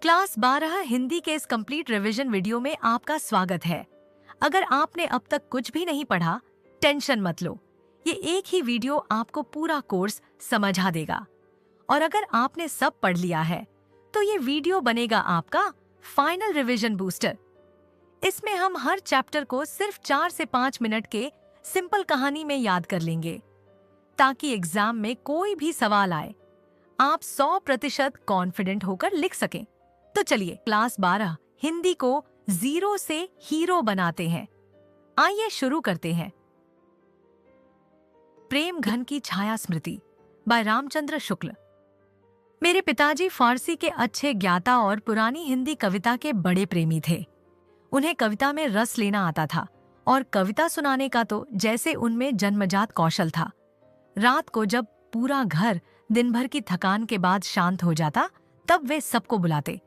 Class 12 Hindi के इस complete revision video में आपका स्वागत है। अगर आपने अब तक कुछ भी नहीं पढ़ा, टेंशन मत लो। ये एक ही वीडियो आपको पूरा कोर्स समझा देगा। और अगर आपने सब पढ़ लिया है, तो ये वीडियो बनेगा आपका फाइनल रिवीजन बूस्टर। इसमें हम हर चैप्टर को सिर्फ 4 से 5 मिनट के सिंपल कहानी में याद कर लेंगे, ताकि एग्जाम में कोई भी सवाल आए, आप 100% कॉन्फिडेंट होकर लिख सकें। तो चलिए क्लास 12 हिंदी को 0 से हीरो बनाते हैं। आइए शुरू करते हैं। प्रेम घन की छाया स्मृति बाय रामचंद्र शुक्ल। मेरे पिताजी फारसी के अच्छे ज्ञाता और पुरानी हिंदी कविता के बड़े प्रेमी थे। उन्हें कविता में रस लेना आता था और कविता सुनाने का तो जैसे उनमें जन्मजात कौशल था। रात को जब पूरा घर दिन भर की थकान के बाद शांत हो जाता, तब वे सबको बुलाते।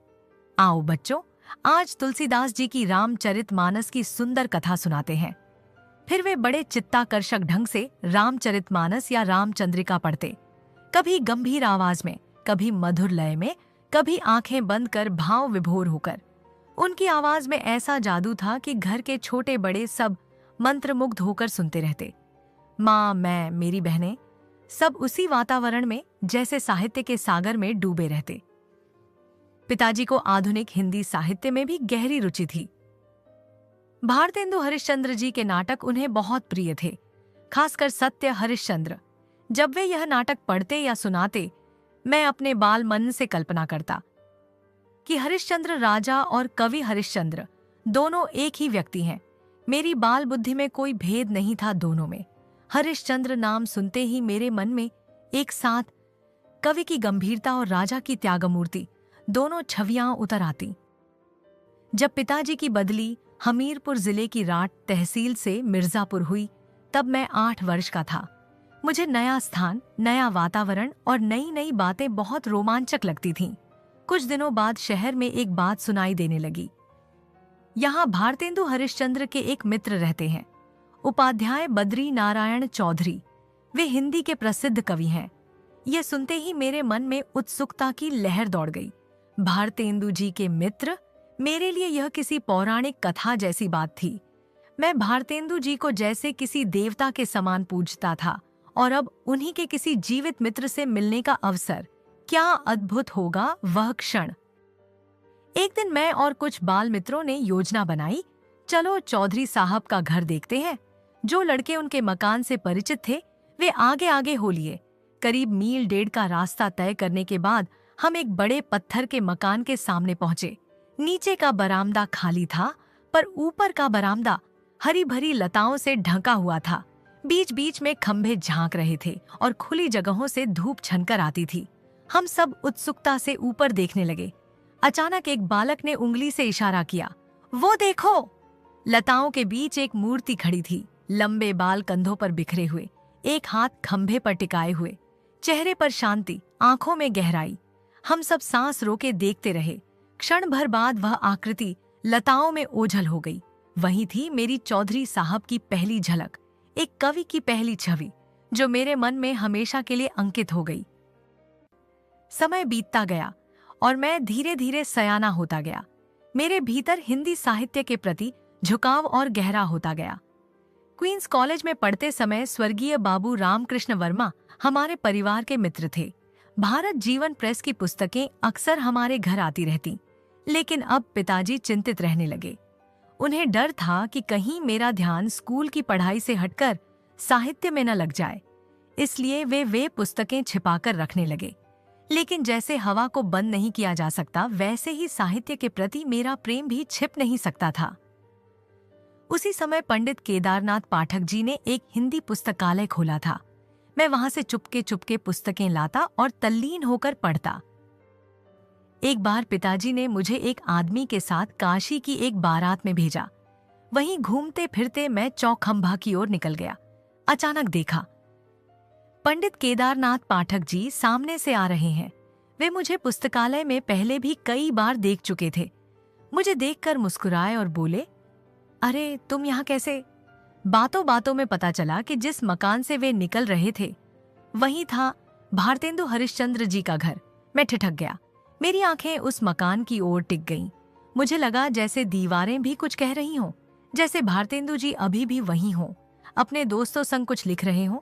आओ बच्चों, आज तुलसीदास जी की रामचरितमानस की सुंदर कथा सुनाते हैं। फिर वे बड़े चित्ताकर्षक ढंग से रामचरितमानस या रामचंद्रिका पढ़ते, कभी गंभीर आवाज में, कभी मधुर लय में, कभी आंखें बंद कर भाव विभोर होकर। उनकी आवाज में ऐसा जादू था कि घर के छोटे बड़े सब मंत्रमुग्ध होकर सुनते रहते। माँ, मैं, मेरी बहनें, सब उसी वातावरण में जैसे साहित्य के सागर में डूबे रहते। पिताजी को आधुनिक हिंदी साहित्य में भी गहरी रुचि थी। भारतेंदु हरिश्चंद्र जी के नाटक उन्हें बहुत प्रिय थे, खासकर सत्य हरिश्चंद्र। जब वे यह नाटक पढ़ते या सुनाते, मैं अपने बाल मन से कल्पना करता कि हरिश्चंद्र राजा और कवि हरिश्चंद्र दोनों एक ही व्यक्ति हैं। मेरी बाल बुद्धि में कोई भेद नहीं था दोनों में। हरिश्चंद्र नाम सुनते ही मेरे मन में एक साथ कवि की गंभीरता और राजा की त्यागमूर्ति दोनों छवियां उतर आती। जब पिताजी की बदली हमीरपुर जिले की राट तहसील से मिर्जापुर हुई, तब मैं 8 वर्ष का था। मुझे नया स्थान, नया वातावरण और नई नई बातें बहुत रोमांचक लगती थीं। कुछ दिनों बाद शहर में एक बात सुनाई देने लगी। यहाँ भारतेंदु हरिश्चंद्र के एक मित्र रहते हैं, उपाध्याय बद्री नारायण चौधरी। वे हिंदी के प्रसिद्ध कवि हैं। यह सुनते ही मेरे मन में उत्सुकता की लहर दौड़ गई। भारतेंदु जी के मित्र, मेरे लिए यह किसी पौराणिक कथा जैसी बात थी। मैं भारतेंदु जी को जैसे किसी देवता के समान पूजता था, और अब उन्हीं के किसी जीवित मित्र से मिलने का अवसर, क्या अद्भुत होगा वह क्षण। एक दिन मैं और कुछ बाल मित्रों ने योजना बनाई, चलो चौधरी साहब का घर देखते हैं। जो लड़के उनके मकान से परिचित थे, वे आगे आगे हो लिए। करीब मील डेढ़ का रास्ता तय करने के बाद हम एक बड़े पत्थर के मकान के सामने पहुंचे। नीचे का बरामदा खाली था, पर ऊपर का बरामदा हरी भरी लताओं से ढका हुआ था। बीच बीच में खंभे झांक रहे थे और खुली जगहों से धूप छनकर आती थी। हम सब उत्सुकता से ऊपर देखने लगे। अचानक एक बालक ने उंगली से इशारा किया, वो देखो। लताओं के बीच एक मूर्ति खड़ी थी, लंबे बाल कंधों पर बिखरे हुए, एक हाथ खंभे पर टिकाए हुए, चेहरे पर शांति, आंखों में गहराई। हम सब सांस रोके देखते रहे। क्षण भर बाद वह आकृति लताओं में ओझल हो गई। वही थी मेरी चौधरी साहब की पहली झलक, एक कवि की पहली छवि, जो मेरे मन में हमेशा के लिए अंकित हो गई। समय बीतता गया और मैं धीरे धीरे सयाना होता गया। मेरे भीतर हिंदी साहित्य के प्रति झुकाव और गहरा होता गया। क्वींस कॉलेज में पढ़ते समय स्वर्गीय बाबू रामकृष्ण वर्मा हमारे परिवार के मित्र थे। भारत जीवन प्रेस की पुस्तकें अक्सर हमारे घर आती रहती, लेकिन अब पिताजी चिंतित रहने लगे। उन्हें डर था कि कहीं मेरा ध्यान स्कूल की पढ़ाई से हटकर साहित्य में न लग जाए, इसलिए वे पुस्तकें छिपाकर रखने लगे। लेकिन जैसे हवा को बंद नहीं किया जा सकता, वैसे ही साहित्य के प्रति मेरा प्रेम भी छिप नहीं सकता था। उसी समय पंडित केदारनाथ पाठक जी ने एक हिंदी पुस्तकालय खोला था। मैं वहां से चुपके चुपके पुस्तकें लाता और तल्लीन होकर पढ़ता। एक बार पिताजी ने मुझे एक आदमी के साथ काशी की एक बारात में भेजा। वहीं घूमते फिरते मैं चौखंभा की ओर निकल गया। अचानक देखा, पंडित केदारनाथ पाठक जी सामने से आ रहे हैं। वे मुझे पुस्तकालय में पहले भी कई बार देख चुके थे। मुझे देखकर मुस्कुराए और बोले, अरे तुम यहाँ कैसे? बातों बातों में पता चला कि जिस मकान से वे निकल रहे थे, वही था भारतेंदु हरिश्चंद्र जी का घर। मैं ठिठक गया, मेरी आंखें उस मकान की ओर टिक गईं। मुझे लगा जैसे दीवारें भी कुछ कह रही हों, जैसे भारतेंदु जी अभी भी वहीं हों, अपने दोस्तों संग कुछ लिख रहे हों।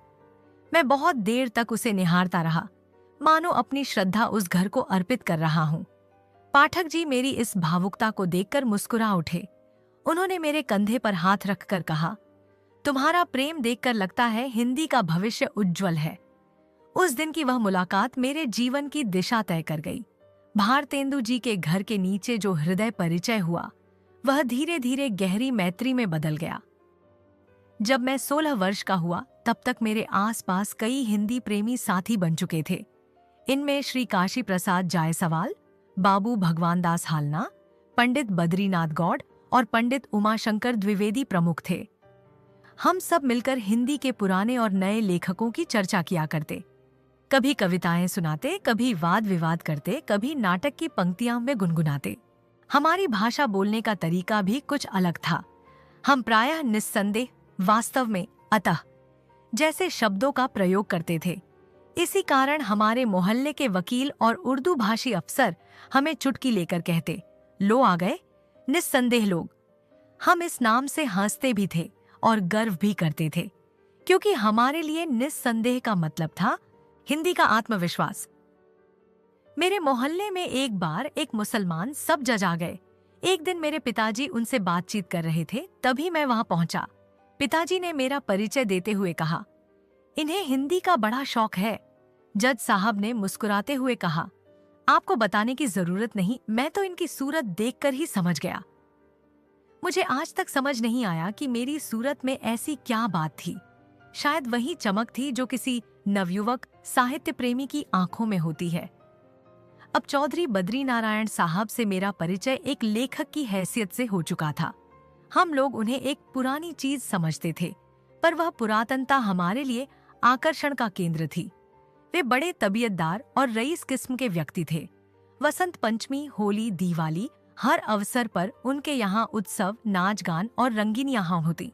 मैं बहुत देर तक उसे निहारता रहा, मानो अपनी श्रद्धा उस घर को अर्पित कर रहा हूं। पाठक जी मेरी इस भावुकता को देखकर मुस्कुरा उठे। उन्होंने मेरे कंधे पर हाथ रखकर कहा, तुम्हारा प्रेम देखकर लगता है हिंदी का भविष्य उज्जवल है। उस दिन की वह मुलाकात मेरे जीवन की दिशा तय कर गई। भारतेंदु जी के घर के नीचे जो हृदय परिचय हुआ, वह धीरे धीरे गहरी मैत्री में बदल गया। जब मैं 16 वर्ष का हुआ, तब तक मेरे आसपास कई हिंदी प्रेमी साथी बन चुके थे। इनमें श्री काशी प्रसाद जायसवाल, बाबू भगवान दास हालना, पंडित बद्रीनाथ गौड़ और पंडित उमाशंकर द्विवेदी प्रमुख थे। हम सब मिलकर हिंदी के पुराने और नए लेखकों की चर्चा किया करते। कभी कविताएं सुनाते, कभी वाद विवाद करते, कभी नाटक की पंक्तियां में गुनगुनाते। हमारी भाषा बोलने का तरीका भी कुछ अलग था। हम प्रायः निस्संदेह, वास्तव में, अतः जैसे शब्दों का प्रयोग करते थे। इसी कारण हमारे मोहल्ले के वकील और उर्दू भाषी अफसर हमें चुटकी लेकर कहते, लो आ गए निस्संदेह लोग। हम इस नाम से हंसते भी थे और गर्व भी करते थे, क्योंकि हमारे लिए निस्संदेह का मतलब था हिंदी का आत्मविश्वास। मेरे मोहल्ले में एक बार एक मुसलमान सब जज आ गए। एक दिन मेरे पिताजी उनसे बातचीत कर रहे थे, तभी मैं वहां पहुंचा। पिताजी ने मेरा परिचय देते हुए कहा, इन्हें हिंदी का बड़ा शौक है। जज साहब ने मुस्कुराते हुए कहा, आपको बताने की जरूरत नहीं, मैं तो इनकी सूरत देखकर ही समझ गया। मुझे आज तक समझ नहीं आया कि मेरी सूरत में ऐसी क्या बात थी। शायद वही चमक थी जो किसी नवयुवक साहित्य प्रेमी की आंखों में होती है। अब चौधरी बद्रीनारायण साहब से मेरा परिचय एक लेखक की हैसियत से हो चुका था। हम लोग उन्हें एक पुरानी चीज समझते थे, पर वह पुरातनता हमारे लिए आकर्षण का केंद्र थी। वे बड़े तबीयतदार और रईस किस्म के व्यक्ति थे। वसंत पंचमी, होली, दिवाली, हर अवसर पर उनके यहाँ उत्सव, नाच गान और रंगीनियां होती।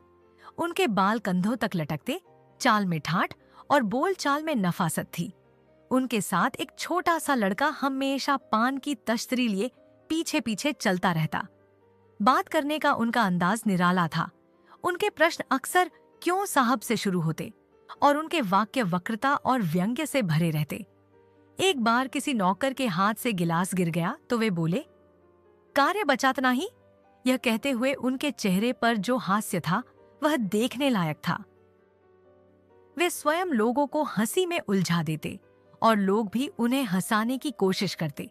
उनके बाल कंधों तक लटकते, चाल में ठाठ और बोल चाल में नफासत थी। उनके साथ एक छोटा सा लड़का हमेशा पान की तश्तरी लिए पीछे पीछे चलता रहता। बात करने का उनका अंदाज निराला था। उनके प्रश्न अक्सर क्यों साहब से शुरू होते और उनके वाक्य वक्रता और व्यंग्य से भरे रहते। एक बार किसी नौकर के हाथ से गिलास गिर गया तो वे बोले, कार्य बचातना ही। यह कहते हुए उनके चेहरे पर जो हास्य था वह देखने लायक था। वे स्वयं लोगों को हंसी में उलझा देते और लोग भी उन्हें हंसाने की कोशिश करते।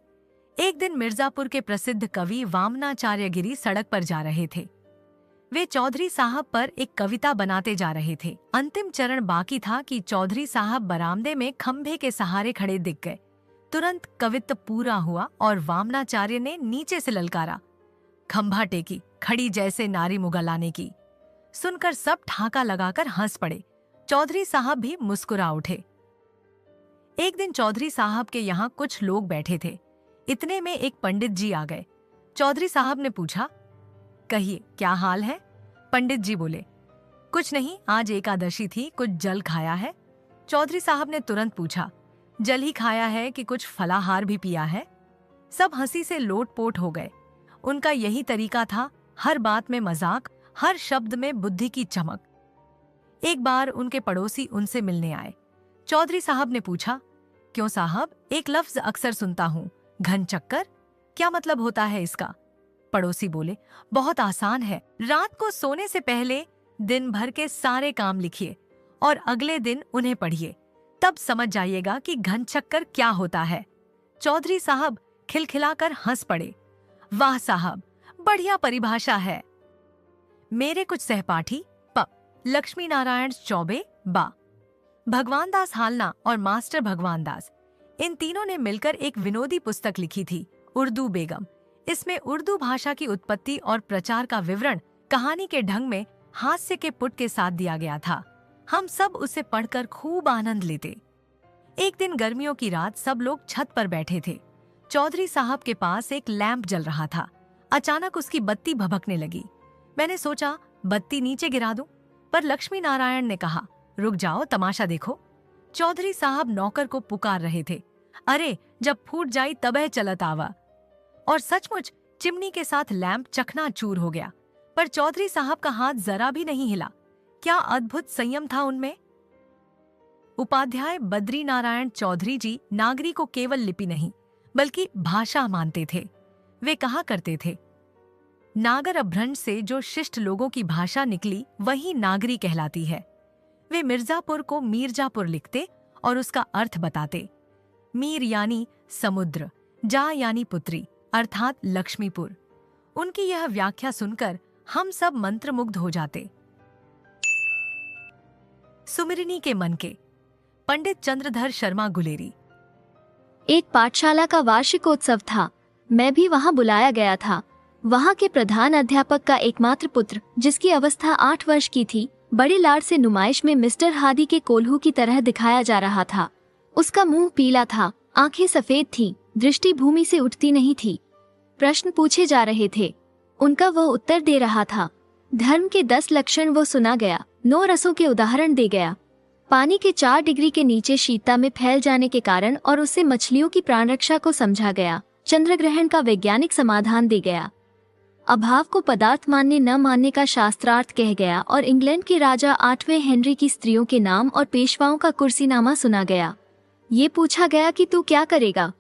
एक दिन मिर्जापुर के प्रसिद्ध कवि वामनाचार्य गिरी सड़क पर जा रहे थे। वे चौधरी साहब पर एक कविता बनाते जा रहे थे। अंतिम चरण बाकी था कि चौधरी साहब बरामदे में खंभे के सहारे खड़े दिख गए। तुरंत कवित्व पूरा हुआ और वामनाचार्य ने नीचे से ललकारा, खंभा टेकी खड़ी जैसे नारी मुगलाने की। सुनकर सब ठाका लगाकर हंस पड़े। चौधरी साहब भी मुस्कुरा उठे। एक दिन चौधरी साहब के यहाँ कुछ लोग बैठे थे। इतने में एक पंडित जी आ गए। चौधरी साहब ने पूछा, कहिए क्या हाल है? पंडित जी बोले, कुछ नहीं, आज एकादशी थी, कुछ जल खाया है? चौधरी साहब ने तुरंत पूछा, जल ही खाया है कि कुछ फलाहार भी पिया है? सब हंसी से लोटपोट हो गए। उनका यही तरीका था, हर बात में मजाक, हर शब्द में बुद्धि की चमक। एक बार उनके पड़ोसी उनसे मिलने आए। चौधरी साहब ने पूछा, क्यों साहब, एक लफ्ज अक्सर सुनता हूँ, घन चक्कर, क्या मतलब होता है इसका? पड़ोसी बोले, बहुत आसान है। रात को सोने से पहले दिन भर के सारे काम लिखिए और अगले दिन उन्हें पढ़िए, तब समझ जाइएगा कि घन चक्कर क्या होता है। चौधरी साहब खिलखिलाकर हंस पड़े। वाह साहब, बढ़िया परिभाषा है। मेरे कुछ सहपाठी प लक्ष्मी नारायण चौबे, बा भगवान दास हालना और मास्टर भगवान दास, इन तीनों ने मिलकर एक विनोदी पुस्तक लिखी थी, उर्दू बेगम। इसमें उर्दू भाषा की उत्पत्ति और प्रचार का विवरण कहानी के ढंग में हास्य के पुट के साथ दिया गया था। हम सब उसे पढ़कर खूब आनंद लेते। एक दिन गर्मियों की रात सब लोग छत पर बैठे थे। चौधरी साहब के पास एक लैंप जल रहा था। अचानक उसकी बत्ती भभकने लगी। मैंने सोचा बत्ती नीचे गिरा दूं, पर लक्ष्मी नारायण ने कहा, रुक जाओ, तमाशा देखो। चौधरी साहब नौकर को पुकार रहे थे। अरे जब फूट जाई तबह चलत आवा। और सचमुच चिमनी के साथ लैंप चकनाचूर हो गया, पर चौधरी साहब का हाथ जरा भी नहीं हिला। क्या अद्भुत संयम था उनमें। उपाध्याय बद्री नारायण चौधरी जी नागरी को केवल लिपि नहीं बल्कि भाषा मानते थे। वे कहा करते थे, नागर अपभ्रंश से जो शिष्ट लोगों की भाषा निकली वही नागरी कहलाती है। वे मिर्जापुर को मीरजापुर लिखते और उसका अर्थ बताते। मीर यानी समुद्र, जा यानी पुत्री अर्थात लक्ष्मीपुर। उनकी यह व्याख्या सुनकर हम सब मंत्रमुग्ध हो जाते। सुमिरनी के मन के, पंडित चंद्रधर शर्मा गुलेरी। एक पाठशाला का वार्षिकोत्सव था। मैं भी वहां बुलाया गया था। वहां के प्रधान अध्यापक का एकमात्र पुत्र, जिसकी अवस्था 8 वर्ष की थी, बड़े लाड से नुमाइश में मिस्टर हादी के कोल्हू की तरह दिखाया जा रहा था। उसका मुंह पीला था, आंखें सफेद थीं, दृष्टि भूमि से उठती नहीं थी। प्रश्न पूछे जा रहे थे, उनका वह उत्तर दे रहा था। धर्म के 10 लक्षण वो सुना गया, 9 रसों के उदाहरण दे गया। पानी के 4 डिग्री के नीचे शीतता में फैल जाने के कारण और उससे मछलियों की प्राण रक्षा को समझा गया। चंद्रग्रहण का वैज्ञानिक समाधान दे गया। अभाव को पदार्थ मानने न मानने का शास्त्रार्थ कह गया और इंग्लैंड के राजा 8वें हेनरी की स्त्रियों के नाम और पेशवाओं का कुर्सीनामा सुना गया। ये पूछा गया कि तू क्या करेगा।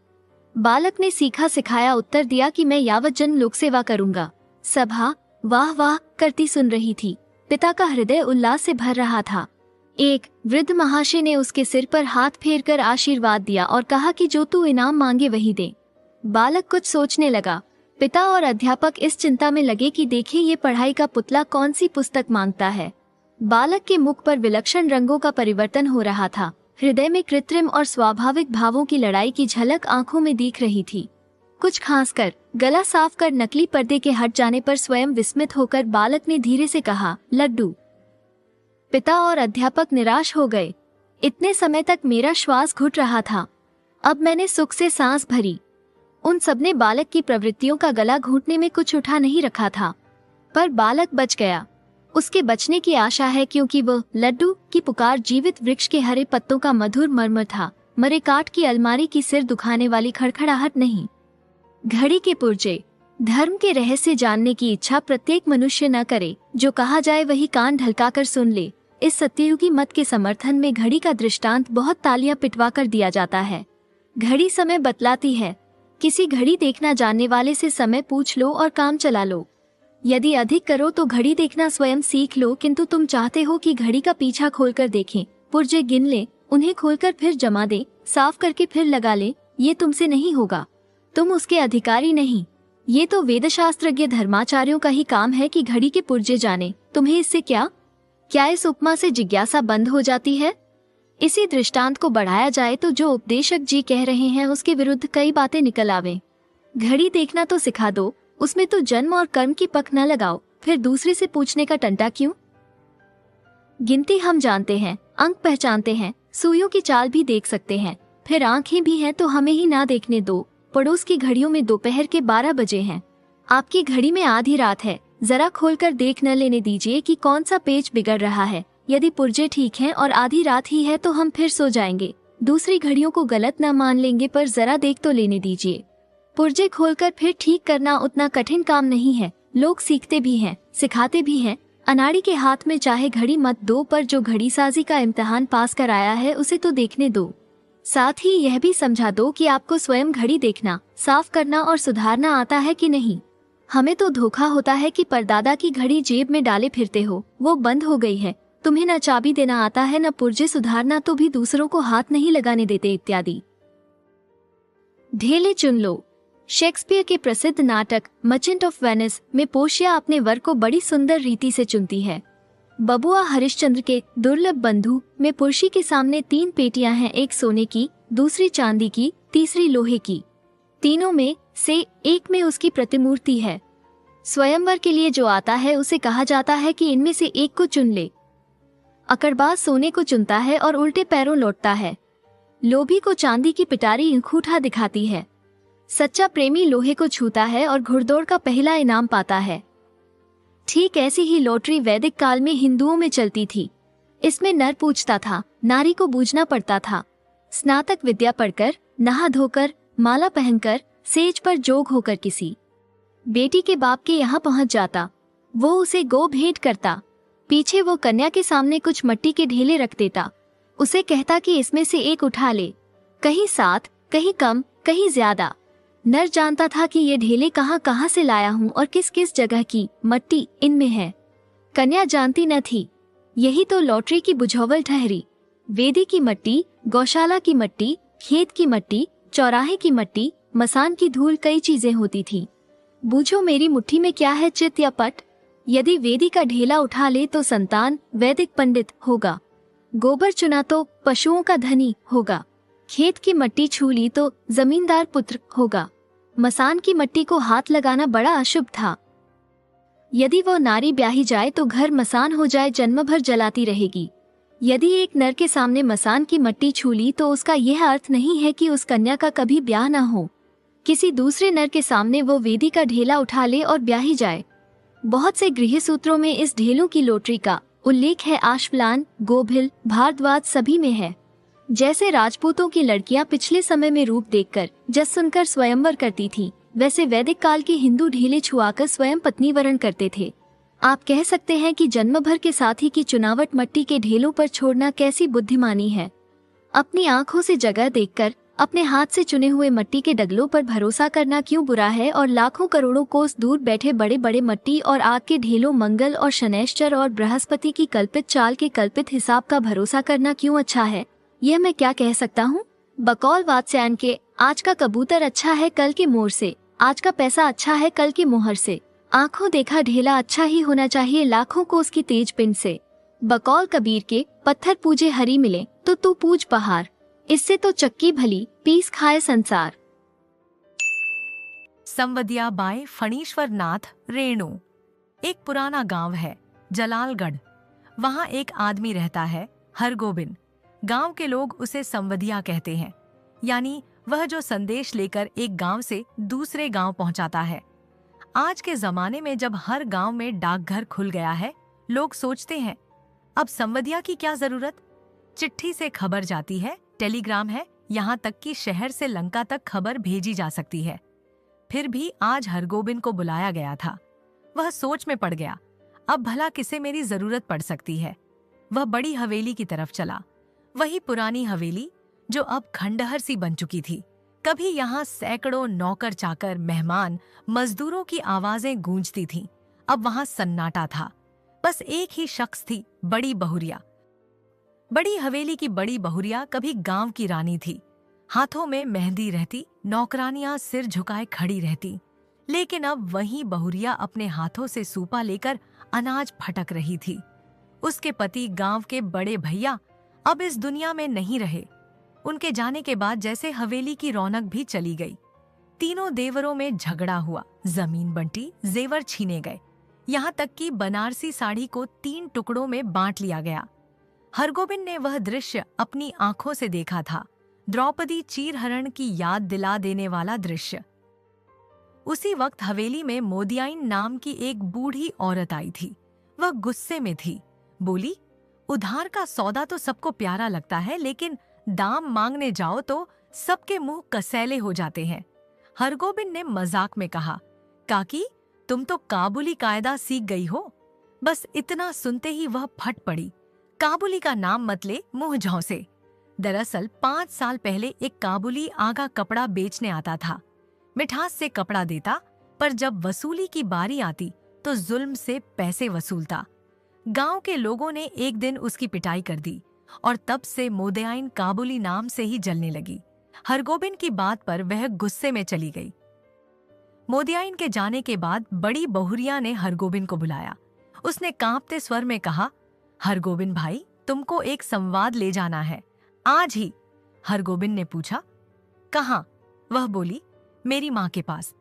बालक ने सीखा सिखाया उत्तर दिया कि मैं यावत जन लोक सेवा करूंगा। सभा वाह वाह करती सुन रही थी। पिता का हृदय उल्लास से भर रहा था। एक वृद्ध महाशय ने उसके सिर पर हाथ फेरकर आशीर्वाद दिया और कहा कि जो तू इनाम मांगे वही दे। बालक कुछ सोचने लगा। पिता और अध्यापक इस चिंता में लगे कि देखें ये पढ़ाई का पुतला कौन सी पुस्तक मांगता है। बालक के मुख पर विलक्षण रंगों का परिवर्तन हो रहा था। हृदय में कृत्रिम और स्वाभाविक भावों की लड़ाई की झलक आंखों में दिख रही थी। कुछ खांसकर, गला साफ कर नकली पर्दे के हट जाने पर स्वयं विस्मित होकर बालक ने धीरे से कहा, लड्डू। पिता और अध्यापक निराश हो गए। इतने समय तक मेरा श्वास घुट रहा था, अब मैंने सुख से सांस भरी। उन सबने बालक की प्रवृत्तियों का गला घूंटने में कुछ उठा नहीं रखा था, पर बालक बच गया। उसके बचने की आशा है क्योंकि वह लड्डू की पुकार जीवित वृक्ष के हरे पत्तों का मधुर मर्मर था, मरे काठ की अलमारी की सिर दुखाने वाली खड़खड़ाहट नहीं। घड़ी के पुर्जे। धर्म के रहस्य जानने की इच्छा प्रत्येक मनुष्य न करे, जो कहा जाए वही कान ढलकाकर सुन ले। इस सत्ययुगी मत के समर्थन में घड़ी का दृष्टांत बहुत तालियां पिटवा कर दिया जाता है। घड़ी समय बतलाती है। किसी घड़ी देखना जानने वाले से समय पूछ लो और काम चला लो। यदि अधिक करो तो घड़ी देखना स्वयं सीख लो, किंतु तुम चाहते हो कि घड़ी का पीछा खोलकर देखें, पुर्जे गिन ले, उन्हें खोलकर फिर जमा दे, साफ करके फिर लगा ले, ये तुमसे नहीं होगा। तुम उसके अधिकारी नहीं। ये तो वेदशास्त्रज्ञ धर्माचार्यों का ही काम है कि घड़ी के पुर्जे जाने। तुम्हें इससे क्या इस उपमा से जिज्ञासा बंद हो जाती है? इसी दृष्टांत को बढ़ाया जाए तो जो उपदेशक जी कह रहे हैं उसके विरुद्ध कई बातें निकल आवे। घड़ी देखना तो सिखा दो, उसमें तो जन्म और कर्म की पक न लगाओ, फिर दूसरे से पूछने का टंटा क्यों? गिनती हम जानते हैं, अंक पहचानते हैं, सुइयों की चाल भी देख सकते हैं, फिर आंखें भी हैं तो हमें ही ना देखने दो। पड़ोस की घड़ियों में दोपहर के 12 बजे हैं, आपकी घड़ी में आधी रात है। जरा खोलकर देख न लेने दीजिए कि कौन सा पेज बिगड़ रहा है। यदि पुर्जे ठीक हैं और आधी रात ही है तो हम फिर सो जाएंगे। दूसरी घड़ियों को गलत न मान लेंगे, पर जरा देख तो लेने दीजिए। पुर्जे खोलकर फिर ठीक करना उतना कठिन काम नहीं है। लोग सीखते भी हैं, सिखाते भी हैं। अनाड़ी के हाथ में चाहे घड़ी मत दो, पर जो घड़ीसाजी का इम्तिहान पास कर आया है उसे तो देखने दो। साथ ही यह भी समझा दो कि आपको स्वयं घड़ी देखना, साफ करना और सुधारना आता है कि नहीं। हमें तो धोखा होता है कि परदादा की घड़ी जेब में डाले फिरते हो, वो बंद हो गई है। तुम्हें न चाबी देना आता है, न पुर्जे सुधारना, तो भी दूसरों को हाथ नहीं लगाने देते इत्यादि। ढेले चुन लो। शेक्सपियर के प्रसिद्ध नाटक मर्चेंट ऑफ वेनिस में पोर्शिया अपने वर को बड़ी सुंदर रीति से चुनती है। बबुआ हरिश्चंद्र के दुर्लभ बंधु में पुरुषी के सामने 3 पेटियां हैं, एक सोने की, दूसरी चांदी की, तीसरी लोहे की। तीनों में से एक में उसकी प्रतिमूर्ति है। स्वयंवर के लिए जो आता है उसे कहा जाता है कि इनमें से एक को चुन ले। अकड़बाज सोने को चुनता है और उल्टे पैरों लौटता है। लोभी को चांदी की पिटारी अंगूठा दिखाती है। सच्चा प्रेमी लोहे को छूता है और घुड़दौड़ का पहला इनाम पाता है। ठीक ऐसी ही लॉटरी वैदिक काल में हिंदुओं में चलती थी। इसमें नर पूछता था, नारी को बूझना पड़ता था। स्नातक विद्या पढ़कर नहा धोकर, माला पहनकर, सेज पर जोग होकर किसी बेटी के बाप के यहाँ पहुंच जाता। वो उसे गो भेंट करता। पीछे वो कन्या के सामने कुछ मट्टी के ढेले रख देता। उसे कहता कि इसमें से एक उठा ले, कहीं 7, कहीं कम, कहीं ज्यादा। नर जानता था कि ये ढेले कहाँ कहाँ से लाया हूँ और किस किस जगह की मट्टी इनमें है। कन्या जानती न थी। यही तो लॉटरी की बुझावल ठहरी। वेदी की मट्टी, गौशाला की मट्टी, खेत की मट्टी, चौराहे की मट्टी, मसान की धूल, कई चीजें होती थी। बूझो मेरी मुट्ठी में क्या है, चित या पट। यदि वेदी का ढेला उठा ले तो संतान वैदिक पंडित होगा। गोबर चुना तो पशुओं का धनी होगा। खेत की मट्टी छू ली तो जमींदार पुत्र होगा। मसान की मट्टी को हाथ लगाना बड़ा अशुभ था। यदि वो नारी ब्याही जाए तो घर मसान हो जाए, जन्म भर जलाती रहेगी। यदि एक नर के सामने मसान की मट्टी छू ली तो उसका यह अर्थ नहीं है कि उस कन्या का कभी ब्याह न हो। किसी दूसरे नर के सामने वो वेदी का ढेला उठा ले और ब्याही जाए। बहुत से गृह सूत्रों में इस ढेलों की लोटरी का उल्लेख है। आशप्लान, गोभिल, भारद्वाज सभी में है। जैसे राजपूतों की लड़कियां पिछले समय में रूप देखकर, जस सुनकर स्वयंवर करती थी, वैसे वैदिक काल के हिंदू ढेले छुआकर स्वयं पत्नी वरण करते थे। आप कह सकते हैं कि जन्म भर के साथी की चुनावट मट्टी के ढेलों पर छोड़ना कैसी बुद्धिमानी है। अपनी आंखों से जगह देखकर अपने हाथ से चुने हुए मट्टी के डगलों पर भरोसा करना क्यों बुरा है, और लाखों करोड़ों कोस दूर बैठे बड़े बड़े मट्टी और आग के ढेलों, मंगल और शनैश्चर और बृहस्पति की कल्पित चाल के कल्पित हिसाब का भरोसा करना क्यों अच्छा है, यह मैं क्या कह सकता हूँ। बकौल वात्स्यायन के, आज का कबूतर अच्छा है कल के मोर से, आज का पैसा अच्छा है कल के मोहर से, आंखों देखा ढेला अच्छा ही होना चाहिए लाखों को उसकी तेज पिंड से। बकौल कबीर के, पत्थर पूजे हरी मिले तो तू पूज पहाड़, इससे तो चक्की भली पीस खाए संसार। संवदिया बाय फणीश्वर नाथ रेणु। एक पुराना गांव है जलालगढ़। वहां एक आदमी रहता है हरगोबिंद। गांव के लोग उसे संवदिया कहते हैं, यानी वह जो संदेश लेकर एक गांव से दूसरे गांव पहुंचाता है। आज के जमाने में जब हर गांव में डाकघर खुल गया है, लोग सोचते हैं अब संवदिया की क्या जरूरत। चिट्ठी से खबर जाती है, टेलीग्राम है, यहाँ तक कि शहर से लंका तक खबर भेजी जा सकती है। फिर भी आज हरगोबिंद को बुलाया गया था। वह सोच में पड़ गया, अब भला किसे मेरी जरूरत पड़ सकती है। वह बड़ी हवेली की तरफ चला। वही पुरानी हवेली जो अब खंडहर सी बन चुकी थी। कभी यहाँ सैकड़ों नौकर चाकर, मेहमान, मजदूरों की आवाजें गूंजती थीं। अब वहां सन्नाटा था। बस एक ही शख्स थी, बड़ी बहुरिया। बड़ी हवेली की बड़ी बहुरिया कभी गांव की रानी थी। हाथों में मेहंदी रहती, नौकरानियां सिर झुकाए खड़ी रहती। लेकिन अब वही बहुरिया अपने हाथों से सूपा लेकर अनाज फटक रही थी। उसके पति गांव के बड़े भैया अब इस दुनिया में नहीं रहे। उनके जाने के बाद जैसे हवेली की रौनक भी चली गई। तीनों देवरों में झगड़ा हुआ, जमीन बंटी, जेवर छीने गए, यहाँ तक कि बनारसी साड़ी को 3 टुकड़ों में बांट लिया गया। हरगोबिंद ने वह दृश्य अपनी आंखों से देखा था, द्रौपदी चीरहरण की याद दिला देने वाला दृश्य। उसी वक्त हवेली में मोदियाइन नाम की एक बूढ़ी औरत आई थी। वह गुस्से में थी। बोली, उधार का सौदा तो सबको प्यारा लगता है, लेकिन दाम मांगने जाओ तो सबके मुंह कसैले हो जाते हैं। हरगोबिंद ने मजाक में कहा, काकी तुम तो काबुली कायदा सीख गई हो। बस इतना सुनते ही वह फट पड़ी। काबुली का नाम मत ले मुंह झौंसे। दरअसल 5 साल पहले एक काबुली आगा कपड़ा बेचने आता था। मिठास से कपड़ा देता, पर जब वसूली की बारी आती तो जुल्म से पैसे वसूलता। गांव के लोगों ने एक दिन उसकी पिटाई कर दी और तब से मोदियाइन काबुली नाम से ही जलने लगी। हरगोबिंद की बात पर वह गुस्से में चली गई। मोदियाइन के जाने के बाद बड़ी बहुरिया ने हरगोबिंद को बुलाया। उसने कांपते स्वर में कहा, हरगोबिंद भाई, तुमको एक संवाद ले जाना है, आज ही। हरगोबिंद ने पूछा, कहाँ? वह बोली, मेरी माँ के पास।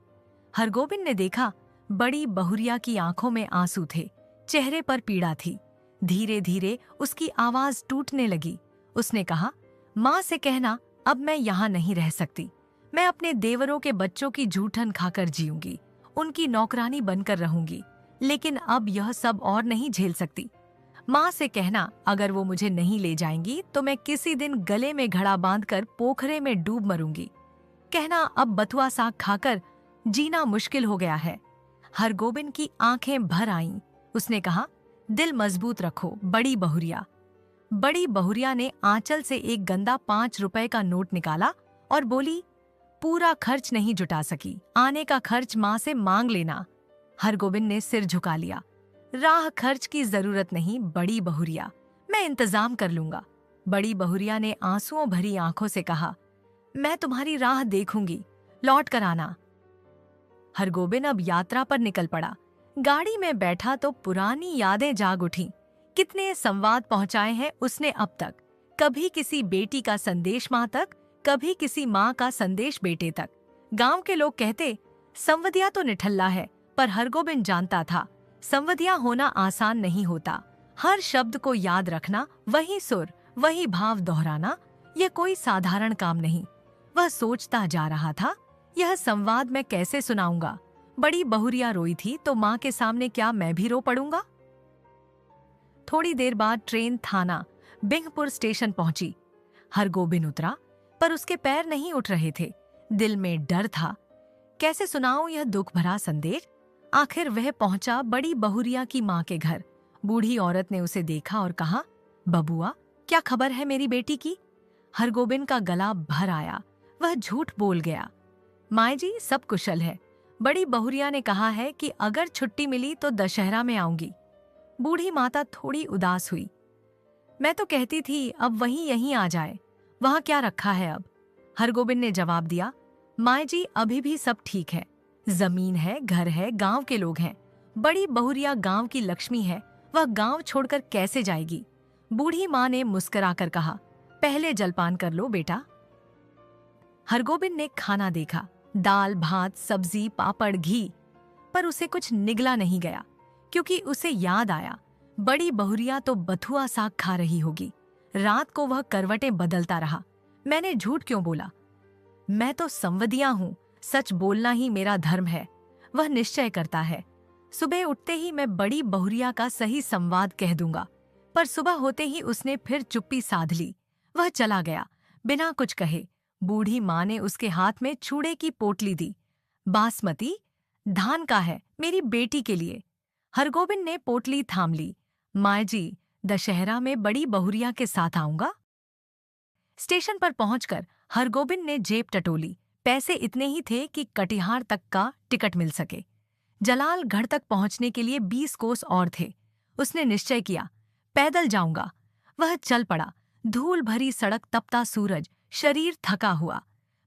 हरगोबिंद ने देखा, बड़ी बहुरिया की आंखों में आंसू थे, चेहरे पर पीड़ा थी। धीरे धीरे उसकी आवाज टूटने लगी। उसने कहा, माँ से कहना अब मैं यहाँ नहीं रह सकती। मैं अपने देवरों के बच्चों की जूठन खाकर जीऊंगी, उनकी नौकरानी बनकर रहूंगी, लेकिन अब यह सब और नहीं झेल सकती। माँ से कहना अगर वो मुझे नहीं ले जाएंगी तो मैं किसी दिन गले में घड़ा बांधकर पोखरे में डूब मरूंगी। कहना अब बथुआ साग खाकर जीना मुश्किल हो गया है। हरगोबिंद की आंखें भर आईं। उसने कहा, दिल मजबूत रखो बड़ी बहुरिया। बड़ी बहुरिया ने आंचल से एक गंदा 5 रुपए का नोट निकाला और बोली, पूरा खर्च नहीं जुटा सकी, आने का खर्च माँ से मांग लेना। हरगोबिंद ने सिर झुका लिया। राह खर्च की जरूरत नहीं बड़ी बहुरिया, मैं इंतजाम कर लूंगा। बड़ी बहुरिया ने आंसुओं भरी आंखों से कहा, मैं तुम्हारी राह देखूंगी, लौट कर आना। हरगोबिंद अब यात्रा पर निकल पड़ा। गाड़ी में बैठा तो पुरानी यादें जाग उठी। कितने संवाद पहुंचाए हैं उसने अब तक, कभी किसी बेटी का संदेश माँ तक, कभी किसी माँ का संदेश बेटे तक। गांव के लोग कहते, संवदिया तो निठल्ला है, पर हरगोबिंद जानता था संवदिया होना आसान नहीं होता। हर शब्द को याद रखना, वही सुर वही भाव दोहराना, यह कोई साधारण काम नहीं। वह सोचता जा रहा था, यह संवाद मैं कैसे सुनाऊंगा। बड़ी बहुरिया रोई थी तो माँ के सामने क्या मैं भी रो पड़ूंगा। थोड़ी देर बाद ट्रेन थाना बिंगपुर स्टेशन पहुंची। हरगोबिंद उतरा, पर उसके पैर नहीं उठ रहे थे। दिल में डर था, कैसे सुनाऊं यह दुख भरा संदेश। आखिर वह पहुंचा बड़ी बहुरिया की माँ के घर। बूढ़ी औरत ने उसे देखा और कहा, बबुआ क्या खबर है मेरी बेटी की। हरगोबिंद का गला भर आया, वह झूठ बोल गया। माए जी सब कुशल है। बड़ी बहुरिया ने कहा है कि अगर छुट्टी मिली तो दशहरा में आऊंगी। बूढ़ी माता थोड़ी उदास हुई। मैं तो कहती थी अब वहीं यहीं आ जाए, वहां क्या रखा है अब। हरगोबिंद ने जवाब दिया, माए जी अभी भी सब ठीक है। जमीन है, घर है, गांव के लोग हैं। बड़ी बहुरिया गांव की लक्ष्मी है, वह गांव छोड़कर कैसे जाएगी। बूढ़ी माँ ने मुस्कुराकर कहा, पहले जलपान कर लो बेटा। हरगोबिंद ने खाना देखा, दाल भात सब्जी पापड़ घी, पर उसे कुछ निगला नहीं गया, क्योंकि उसे याद आया बड़ी बहुरिया तो बथुआ साग खा रही होगी। रात को वह करवटें बदलता रहा। मैंने झूठ क्यों बोला, मैं तो संवदिया हूं, सच बोलना ही मेरा धर्म है। वह निश्चय करता है, सुबह उठते ही मैं बड़ी बहुरिया का सही संवाद कह दूंगा। पर सुबह होते ही उसने फिर चुप्पी साध ली। वह चला गया बिना कुछ कहे। बूढ़ी माँ ने उसके हाथ में चूड़े की पोटली दी। बासमती धान का है, मेरी बेटी के लिए। हरगोबिंद ने पोटली थाम ली। माँ जी दशहरा में बड़ी बहुरिया के साथ आऊंगा। स्टेशन पर पहुंचकर हरगोबिंद ने जेब टटोली। पैसे इतने ही थे कि कटिहार तक का टिकट मिल सके। जलालगढ़ तक पहुंचने के लिए 20 कोस और थे। उसने निश्चय किया, पैदल जाऊंगा। वह चल पड़ा। धूल भरी सड़क, तपता सूरज, शरीर थका हुआ,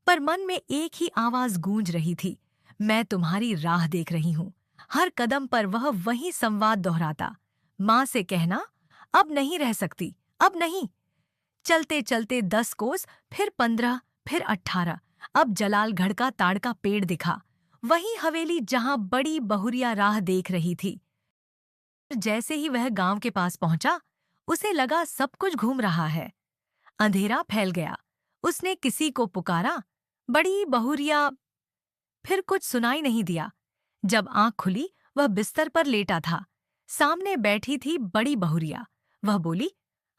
पर मन में एक ही आवाज गूंज रही थी, मैं तुम्हारी राह देख रही हूं। हर कदम पर वह वही संवाद दोहराता, माँ से कहना अब नहीं रह सकती, अब नहीं। चलते चलते 10 कोस, फिर 15, फिर 18। अब जलालगढ़ का ताड़ का पेड़ दिखा, वही हवेली जहां बड़ी बहुरिया राह देख रही थी। जैसे ही वह गांव के पास पहुंचा, उसे लगा सब कुछ घूम रहा है। अंधेरा फैल गया। उसने किसी को पुकारा, बड़ी बहुरिया। फिर कुछ सुनाई नहीं दिया। जब आंख खुली, वह बिस्तर पर लेटा था। सामने बैठी थी बड़ी बहुरिया। वह बोली,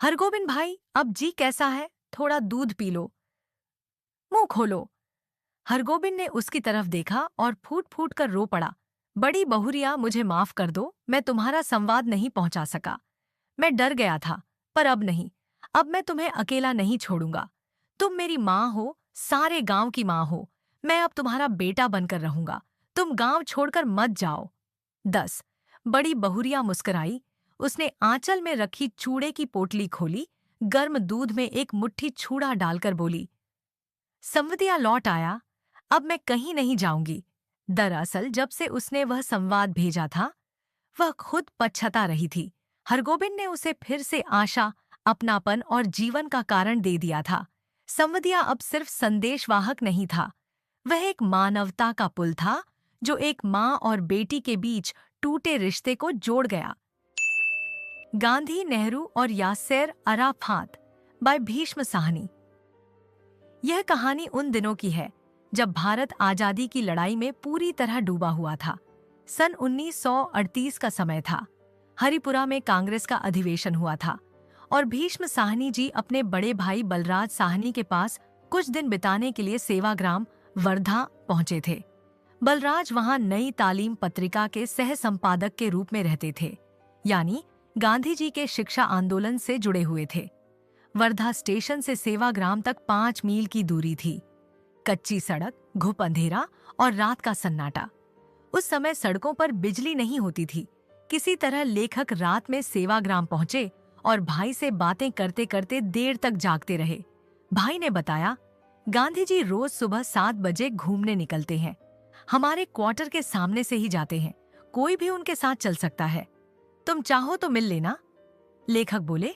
हरगोबिंद भाई अब जी कैसा है, थोड़ा दूध पी लो, मुंह खोलो। हरगोबिंद ने उसकी तरफ देखा और फूट फूट कर रो पड़ा। बड़ी बहुरिया मुझे माफ कर दो, मैं तुम्हारा संवाद नहीं पहुंचा सका। मैं डर गया था, पर अब नहीं। अब मैं तुम्हें अकेला नहीं छोड़ूंगा। तुम मेरी माँ हो, सारे गांव की माँ हो। मैं अब तुम्हारा बेटा बनकर रहूंगा। तुम गांव छोड़कर मत जाओ। 10। बड़ी बहुरिया मुस्कुराई। उसने आंचल में रखी चूड़े की पोटली खोली, गर्म दूध में एक मुट्ठी चूड़ा डालकर बोली, संवदिया लौट आया, अब मैं कहीं नहीं जाऊंगी। दरअसल जब से उसने वह संवाद भेजा था, वह खुद पछता रही थी। हरगोबिंद ने उसे फिर से आशा, अपनापन और जीवन का कारण दे दिया था। संवदिया अब सिर्फ संदेशवाहक नहीं था, वह एक मानवता का पुल था, जो एक माँ और बेटी के बीच टूटे रिश्ते को जोड़ गया। गांधी, नेहरू और Yasser Arafat by Bhisham Sahni. यह कहानी उन दिनों की है जब भारत आजादी की लड़ाई में पूरी तरह डूबा हुआ था। सन 1938 का समय था। हरिपुरा में कांग्रेस का अधिवेशन हुआ था और भीष्म साहनी जी अपने बड़े भाई बलराज साहनी के पास कुछ दिन बिताने के लिए सेवाग्राम वर्धा पहुंचे थे। बलराज वहां नई तालीम पत्रिका के सह संपादक के रूप में रहते थे, यानी गांधी जी के शिक्षा आंदोलन से जुड़े हुए थे। वर्धा स्टेशन से सेवाग्राम तक 5 मील की दूरी थी। कच्ची सड़क, घुप अंधेरा और रात का सन्नाटा। उस समय सड़कों पर बिजली नहीं होती थी। किसी तरह लेखक रात में सेवाग्राम पहुंचे और भाई से बातें करते करते देर तक जागते रहे। भाई ने बताया, गांधी जी रोज सुबह 7 बजे घूमने निकलते हैं। हमारे क्वार्टर के सामने से ही जाते हैं। कोई भी उनके साथ चल सकता है। तुम चाहो तो मिल लेना। लेखक बोले,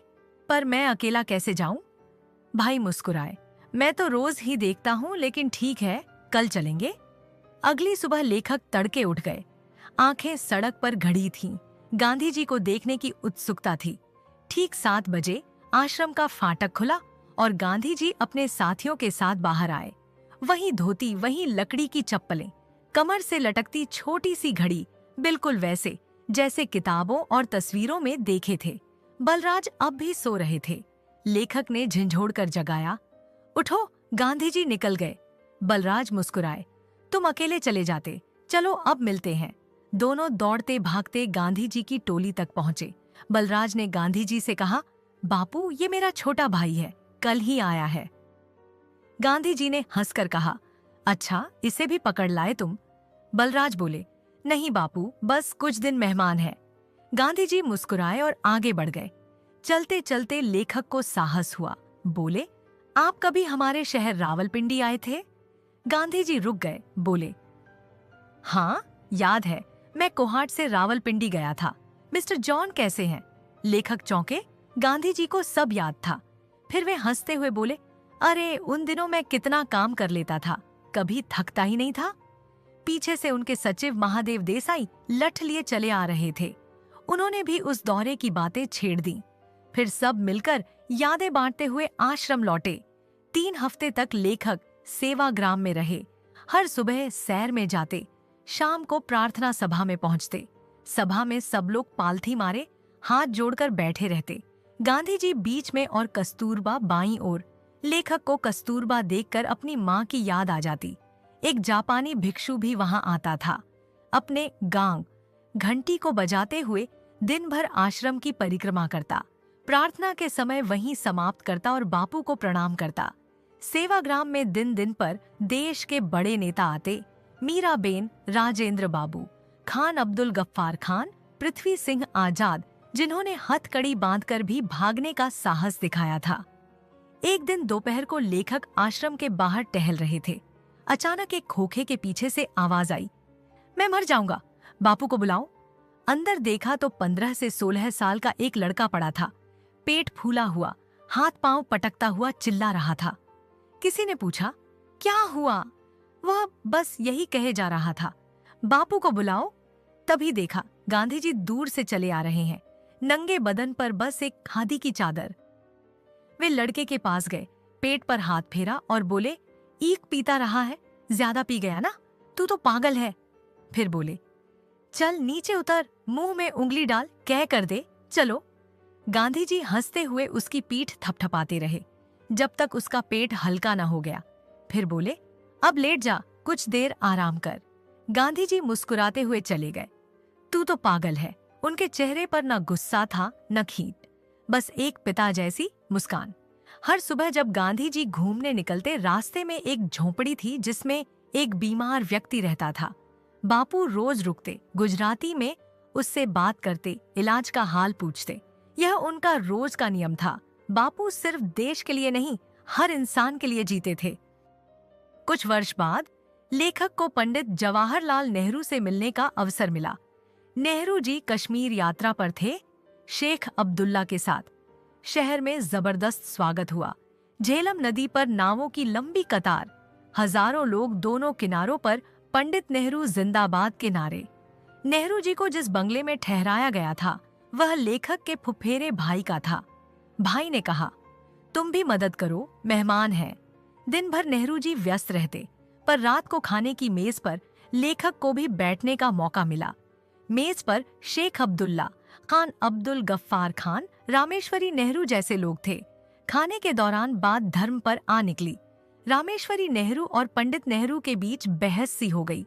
पर मैं अकेला कैसे जाऊं? भाई मुस्कुराए, मैं तो रोज ही देखता हूं, लेकिन ठीक है, कल चलेंगे। अगली सुबह लेखक तड़के उठ गए। आंखें सड़क पर घड़ी थीं। गांधी जी को देखने की उत्सुकता थी। ठीक 7 बजे आश्रम का फाटक खुला और गांधी जी अपने साथियों के साथ बाहर आए। वही धोती, वही लकड़ी की चप्पलें, कमर से लटकती छोटी सी घड़ी, बिल्कुल वैसे जैसे किताबों और तस्वीरों में देखे थे। बलराज अब भी सो रहे थे। लेखक ने झिंझोड़ कर जगाया, उठो, गांधी जी निकल गए। बलराज मुस्कुराए, तुम अकेले चले जाते, चलो अब मिलते हैं। दोनों दौड़ते भागते गांधी जी की टोली तक पहुंचे। बलराज ने गांधी जी से कहा, बापू, ये मेरा छोटा भाई है, कल ही आया है। गांधी जी ने हंसकर कहा, अच्छा, इसे भी पकड़ लाए तुम? बलराज बोले, नहीं बापू, बस कुछ दिन मेहमान है। गांधी जी मुस्कुराए और आगे बढ़ गए। चलते चलते लेखक को साहस हुआ। बोले, आप कभी हमारे शहर रावलपिंडी आए थे? गांधी जी रुक गए। बोले, हाँ, याद है, मैं कोहाट से रावलपिंडी गया था। मिस्टर जॉन कैसे हैं? लेखक चौंके। गांधी जी को सब याद था। फिर वे हंसते हुए बोले, अरे, उन दिनों मैं कितना काम कर लेता था, कभी थकता ही नहीं था। पीछे से उनके सचिव महादेव देसाई लठ लिए चले आ रहे थे। उन्होंने भी उस दौरे की बातें छेड़ दी। फिर सब मिलकर यादें बांटते हुए आश्रम लौटे। 3 हफ्ते तक लेखक सेवाग्राम में रहे। हर सुबह सैर में जाते, शाम को प्रार्थना सभा में पहुंचते। सभा में सब लोग पालथी मारे हाथ जोड़कर बैठे रहते। गांधी जी बीच में और कस्तूरबा बाईं ओर। लेखक को कस्तूरबा देखकर अपनी माँ की याद आ जाती। एक जापानी भिक्षु भी वहां आता था। अपने गांग घंटी को बजाते हुए दिन भर आश्रम की परिक्रमा करता। प्रार्थना के समय वहीं समाप्त करता और बापू को प्रणाम करता। सेवाग्राम में दिन दिन पर देश के बड़े नेता आते। मीराबेन, राजेंद्र बाबू, खान अब्दुल गफ्फार खान, पृथ्वी सिंह आजाद, जिन्होंने हथकड़ी बांधकर भी भागने का साहस दिखाया था। एक दिन दोपहर को लेखक आश्रम के बाहर टहल रहे थे। अचानक एक खोखे के पीछे से आवाज आई, मैं मर जाऊंगा, बापू को बुलाओ। अंदर देखा तो 15 से 16 साल का एक लड़का पड़ा था। पेट फूला हुआ, हाथ पांव पटकता हुआ चिल्ला रहा था। किसी ने पूछा, क्या हुआ? वह बस यही कहे जा रहा था, बापू को बुलाओ। तभी देखा गांधी जी दूर से चले आ रहे हैं, नंगे बदन पर बस एक खादी की चादर। वे लड़के के पास गए, पेट पर हाथ फेरा और बोले, ईक पीता रहा है, ज्यादा पी गया ना, तू तो पागल है। फिर बोले, चल नीचे उतर, मुंह में उंगली डाल, कह कर दे, चलो। गांधी जी हंसते हुए उसकी पीठ थपथपाते रहे जब तक उसका पेट हल्का न हो गया। फिर बोले, अब लेट जा, कुछ देर आराम कर। गांधी जी मुस्कुराते हुए चले गए। तू तो पागल है। उनके चेहरे पर न गुस्सा था न खींट, बस एक पिता जैसी मुस्कान। हर सुबह जब गांधी जी घूमने निकलते, रास्ते में एक झोंपड़ी थी जिसमें एक बीमार व्यक्ति रहता था। बापू रोज रुकते, गुजराती में उससे बात करते, इलाज का हाल पूछते। यह उनका रोज का नियम था। बापू सिर्फ देश के लिए नहीं, हर इंसान के लिए जीते थे। कुछ वर्ष बाद लेखक को पंडित जवाहरलाल नेहरू से मिलने का अवसर मिला। नेहरू जी कश्मीर यात्रा पर थे, शेख अब्दुल्ला के साथ। शहर में जबरदस्त स्वागत हुआ। झेलम नदी पर नावों की लंबी कतार, हजारों लोग दोनों किनारों पर पंडित नेहरू जिंदाबाद के नारे। नेहरू जी को जिस बंगले में ठहराया गया था वह लेखक के फुफेरे भाई का था। भाई ने कहा, तुम भी मदद करो, मेहमान हैं। दिन भर नेहरू जी व्यस्त रहते, पर रात को खाने की मेज पर लेखक को भी बैठने का मौका मिला। मेज पर शेख अब्दुल्ला खान अब्दुल गफ्फार खान, रामेश्वरी नेहरू जैसे लोग थे। खाने के दौरान बात धर्म पर आ निकली। रामेश्वरी नेहरू और पंडित नेहरू के बीच बहस सी हो गई।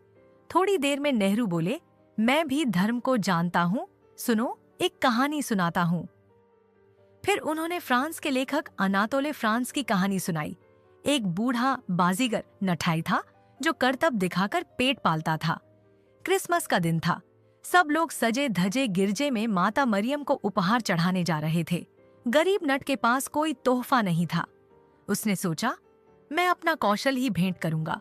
थोड़ी देर में नेहरू बोले, मैं भी धर्म को जानता हूँ, सुनो एक कहानी सुनाता हूँ। फिर उन्होंने फ्रांस के लेखक अनातोले फ्रांस की कहानी सुनाई। एक बूढ़ा बाजीगर नठाई था जो करतब दिखाकर पेट पालता था। क्रिसमस का दिन था। सब लोग सजे धजे गिरजे में माता मरियम को उपहार चढ़ाने जा रहे थे। गरीब नट के पास कोई तोहफा नहीं था। उसने सोचा, मैं अपना कौशल ही भेंट करूंगा।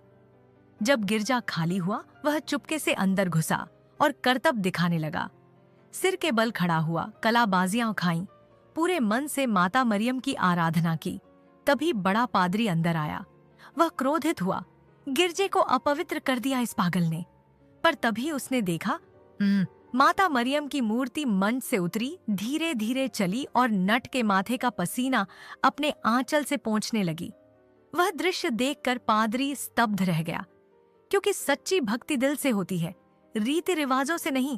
जब गिरजा खाली हुआ, वह चुपके से अंदर घुसा और करतब दिखाने लगा। सिर के बल खड़ा हुआ, कलाबाजियां खाईं, पूरे मन से माता मरियम की आराधना की। तभी बड़ा पादरी अंदर आया। वह क्रोधित हुआ, गिरजे को अपवित्र कर दिया इस पागल ने। पर तभी उसने देखा, माता मरियम की मूर्ति मंच से उतरी, धीरे धीरे चली और नट के माथे का पसीना अपने आंचल से पोंछने लगी। वह दृश्य देखकर पादरी स्तब्ध रह गया, क्योंकि सच्ची भक्ति दिल से होती है, रीति रिवाजों से नहीं।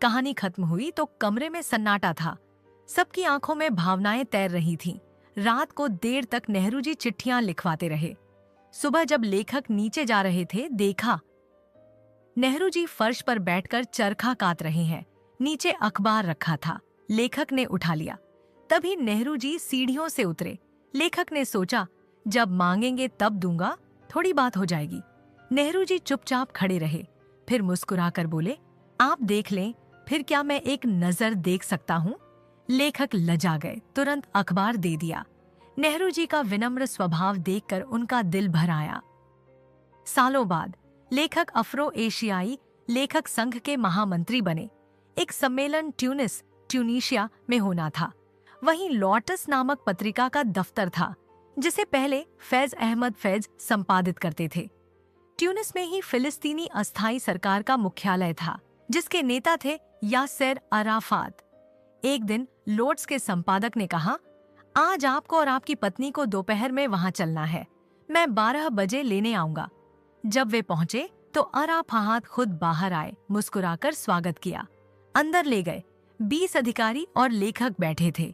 कहानी खत्म हुई तो कमरे में सन्नाटा था। सबकी आंखों में भावनाएं तैर रही थीं। रात को देर तक नेहरू जी चिट्ठियां लिखवाते रहे। सुबह जब लेखक नीचे जा रहे थे, देखा नेहरू जी फर्श पर बैठकर चरखा काट रहे हैं। नीचे अखबार रखा था। लेखक ने उठा लिया। तभी नेहरू जी सीढ़ियों से उतरे। लेखक ने सोचा, जब मांगेंगे तब दूंगा, थोड़ी बात हो जाएगी। नेहरू जी चुपचाप खड़े रहे, फिर मुस्कुराकर बोले, आप देख लें, फिर क्या मैं एक नजर देख सकता हूँ? लेखक लजा गए, तुरंत अखबार दे दिया। नेहरू जी का विनम्र स्वभाव देखकर उनका दिल भर आया। सालों बाद लेखक अफ्रो एशियाई लेखक संघ के महामंत्री बने। एक सम्मेलन ट्यूनीशिया में होना था। वहीं लोटस नामक पत्रिका का दफ्तर था, जिसे पहले फैज अहमद फैज संपादित करते थे। ट्यूनिस में ही फिलिस्तीनी अस्थायी सरकार का मुख्यालय था, जिसके नेता थे यासेर अराफात। एक दिन लोट्स के संपादक ने कहा, आज आपको और आपकी पत्नी को दोपहर में वहां चलना है। मैं 12 बजे लेने आऊंगा। जब वे पहुंचे तो अराफात खुद बाहर आए, मुस्कुराकर स्वागत किया। अंदर ले गए। 20 अधिकारी और लेखक बैठे थे।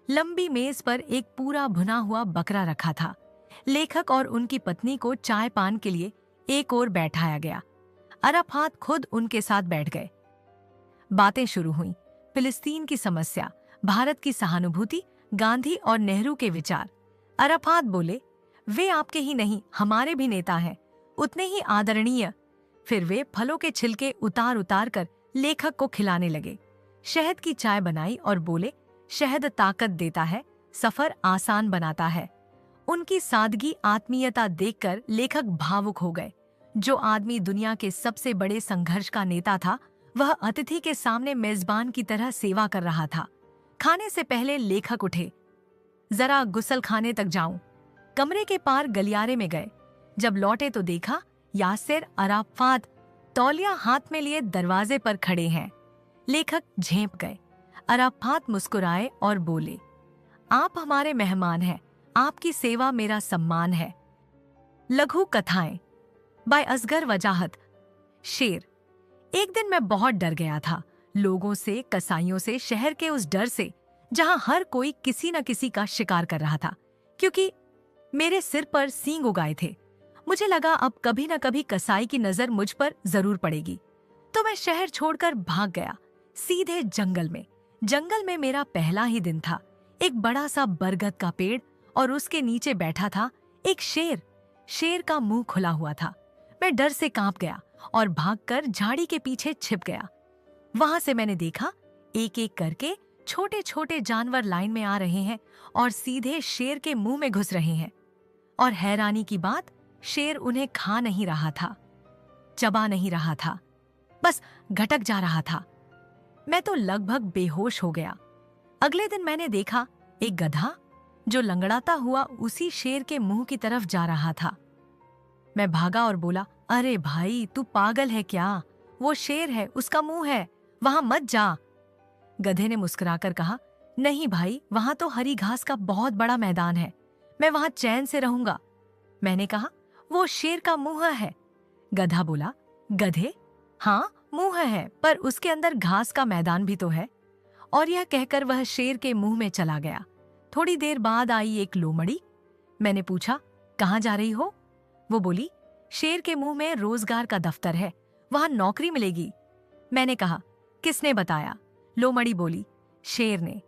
लंबी मेज पर एक पूरा भुना हुआ बकरा रखा था। लेखक और उनकी पत्नी को चाय पान के लिए एक ओर बैठाया गया। अराफात खुद उनके साथ बैठ गए। बातें शुरू हुईं। फिलिस्तीन की समस्या, भारत की सहानुभूति, गांधी और नेहरू के विचार। अराफात बोले, वे आपके ही नहीं, हमारे भी नेता हैं, उतने ही आदरणीय। फिर वे फलों के छिलके उतार उतार कर लेखक को खिलाने लगे। शहद की चाय बनाई और बोले, शहद ताकत देता है, सफर आसान बनाता है। उनकी सादगी, आत्मीयता देखकर लेखक भावुक हो गए। जो आदमी दुनिया के सबसे बड़े संघर्ष का नेता था, वह अतिथि के सामने मेजबान की तरह सेवा कर रहा था। खाने से पहले लेखक उठे, जरा गुसल खाने तक जाऊं। कमरे के पार गलियारे में गए। जब लौटे तो देखा यासेर अराफात तौलिया हाथ में लिए दरवाजे पर खड़े हैं। लेखक झेंप गए। अराफात मुस्कुराए और बोले, आप हमारे मेहमान हैं, आपकी सेवा मेरा सम्मान है। लघु कथाएं बाय असगर वजाहत। शेर। एक दिन मैं बहुत डर गया था, लोगों से, कसाईयों से, शहर के उस डर से जहां हर कोई किसी न किसी का शिकार कर रहा था, क्योंकि मेरे सिर पर सींग उगाए थे। मुझे लगा अब कभी न कभी कसाई की नजर मुझ पर जरूर पड़ेगी। तो मैं शहर छोड़कर भाग गया, सीधे जंगल में। जंगल में मेरा पहला ही दिन था। एक बड़ा सा बरगद का पेड़ और उसके नीचे बैठा था एक शेर। शेर का मुंह खुला हुआ था। मैं डर से कांप गया और भागकर झाड़ी के पीछे छिप गया। वहां से मैंने देखा, एक एक करके छोटे छोटे जानवर लाइन में आ रहे हैं और सीधे शेर के मुंह में घुस रहे हैं। और हैरानी की बात, शेर उन्हें खा नहीं रहा था, चबा नहीं रहा था, बस घटक जा रहा था। मैं तो लगभग बेहोश हो गया। अगले दिन मैंने देखा एक गधा जो लंगड़ाता हुआ उसी शेर के मुंह की तरफ जा रहा था। मैं भागा और बोला, अरे भाई, तू पागल है क्या? वो शेर है, उसका मुंह है, वहां मत जा। गधे ने मुस्कुराकर कहा, नहीं भाई, वहां तो हरी घास का बहुत बड़ा मैदान है, मैं वहां चैन से रहूंगा। मैंने कहा, वो शेर का मुंह है। गधा बोला, गधे? हाँ, मुंह है पर उसके अंदर घास का मैदान भी तो है। और यह कहकर वह शेर के मुंह में चला गया। थोड़ी देर बाद आई एक लोमड़ी। मैंने पूछा, कहाँ जा रही हो? वो बोली, शेर के मुंह में रोजगार का दफ्तर है, वहां नौकरी मिलेगी। मैंने कहा, किसने बताया? लोमड़ी बोली, शेर ने।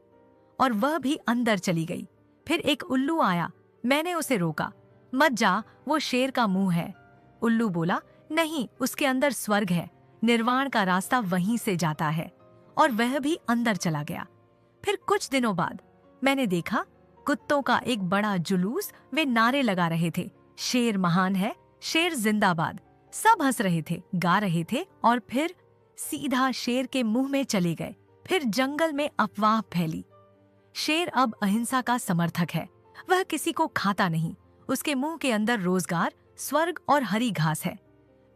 और वह भी अंदर चली गई। फिर एक उल्लू आया। मैंने उसे रोका, मत जा, वो शेर का मुंह है। उल्लू बोला, नहीं, उसके अंदर स्वर्ग है, निर्वाण का रास्ता वहीं से जाता है। और वह भी अंदर चला गया। फिर कुछ दिनों बाद मैंने देखा, कुत्तों का एक बड़ा जुलूस, वे नारे लगा रहे थे, शेर महान है, शेर जिंदाबाद। सब हंस रहे थे, गा रहे थे और फिर सीधा शेर के मुंह में चले गए। फिर जंगल में अफवाह फैली, शेर अब अहिंसा का समर्थक है, वह किसी को खाता नहीं, उसके मुंह के अंदर रोजगार, स्वर्ग और हरी घास है।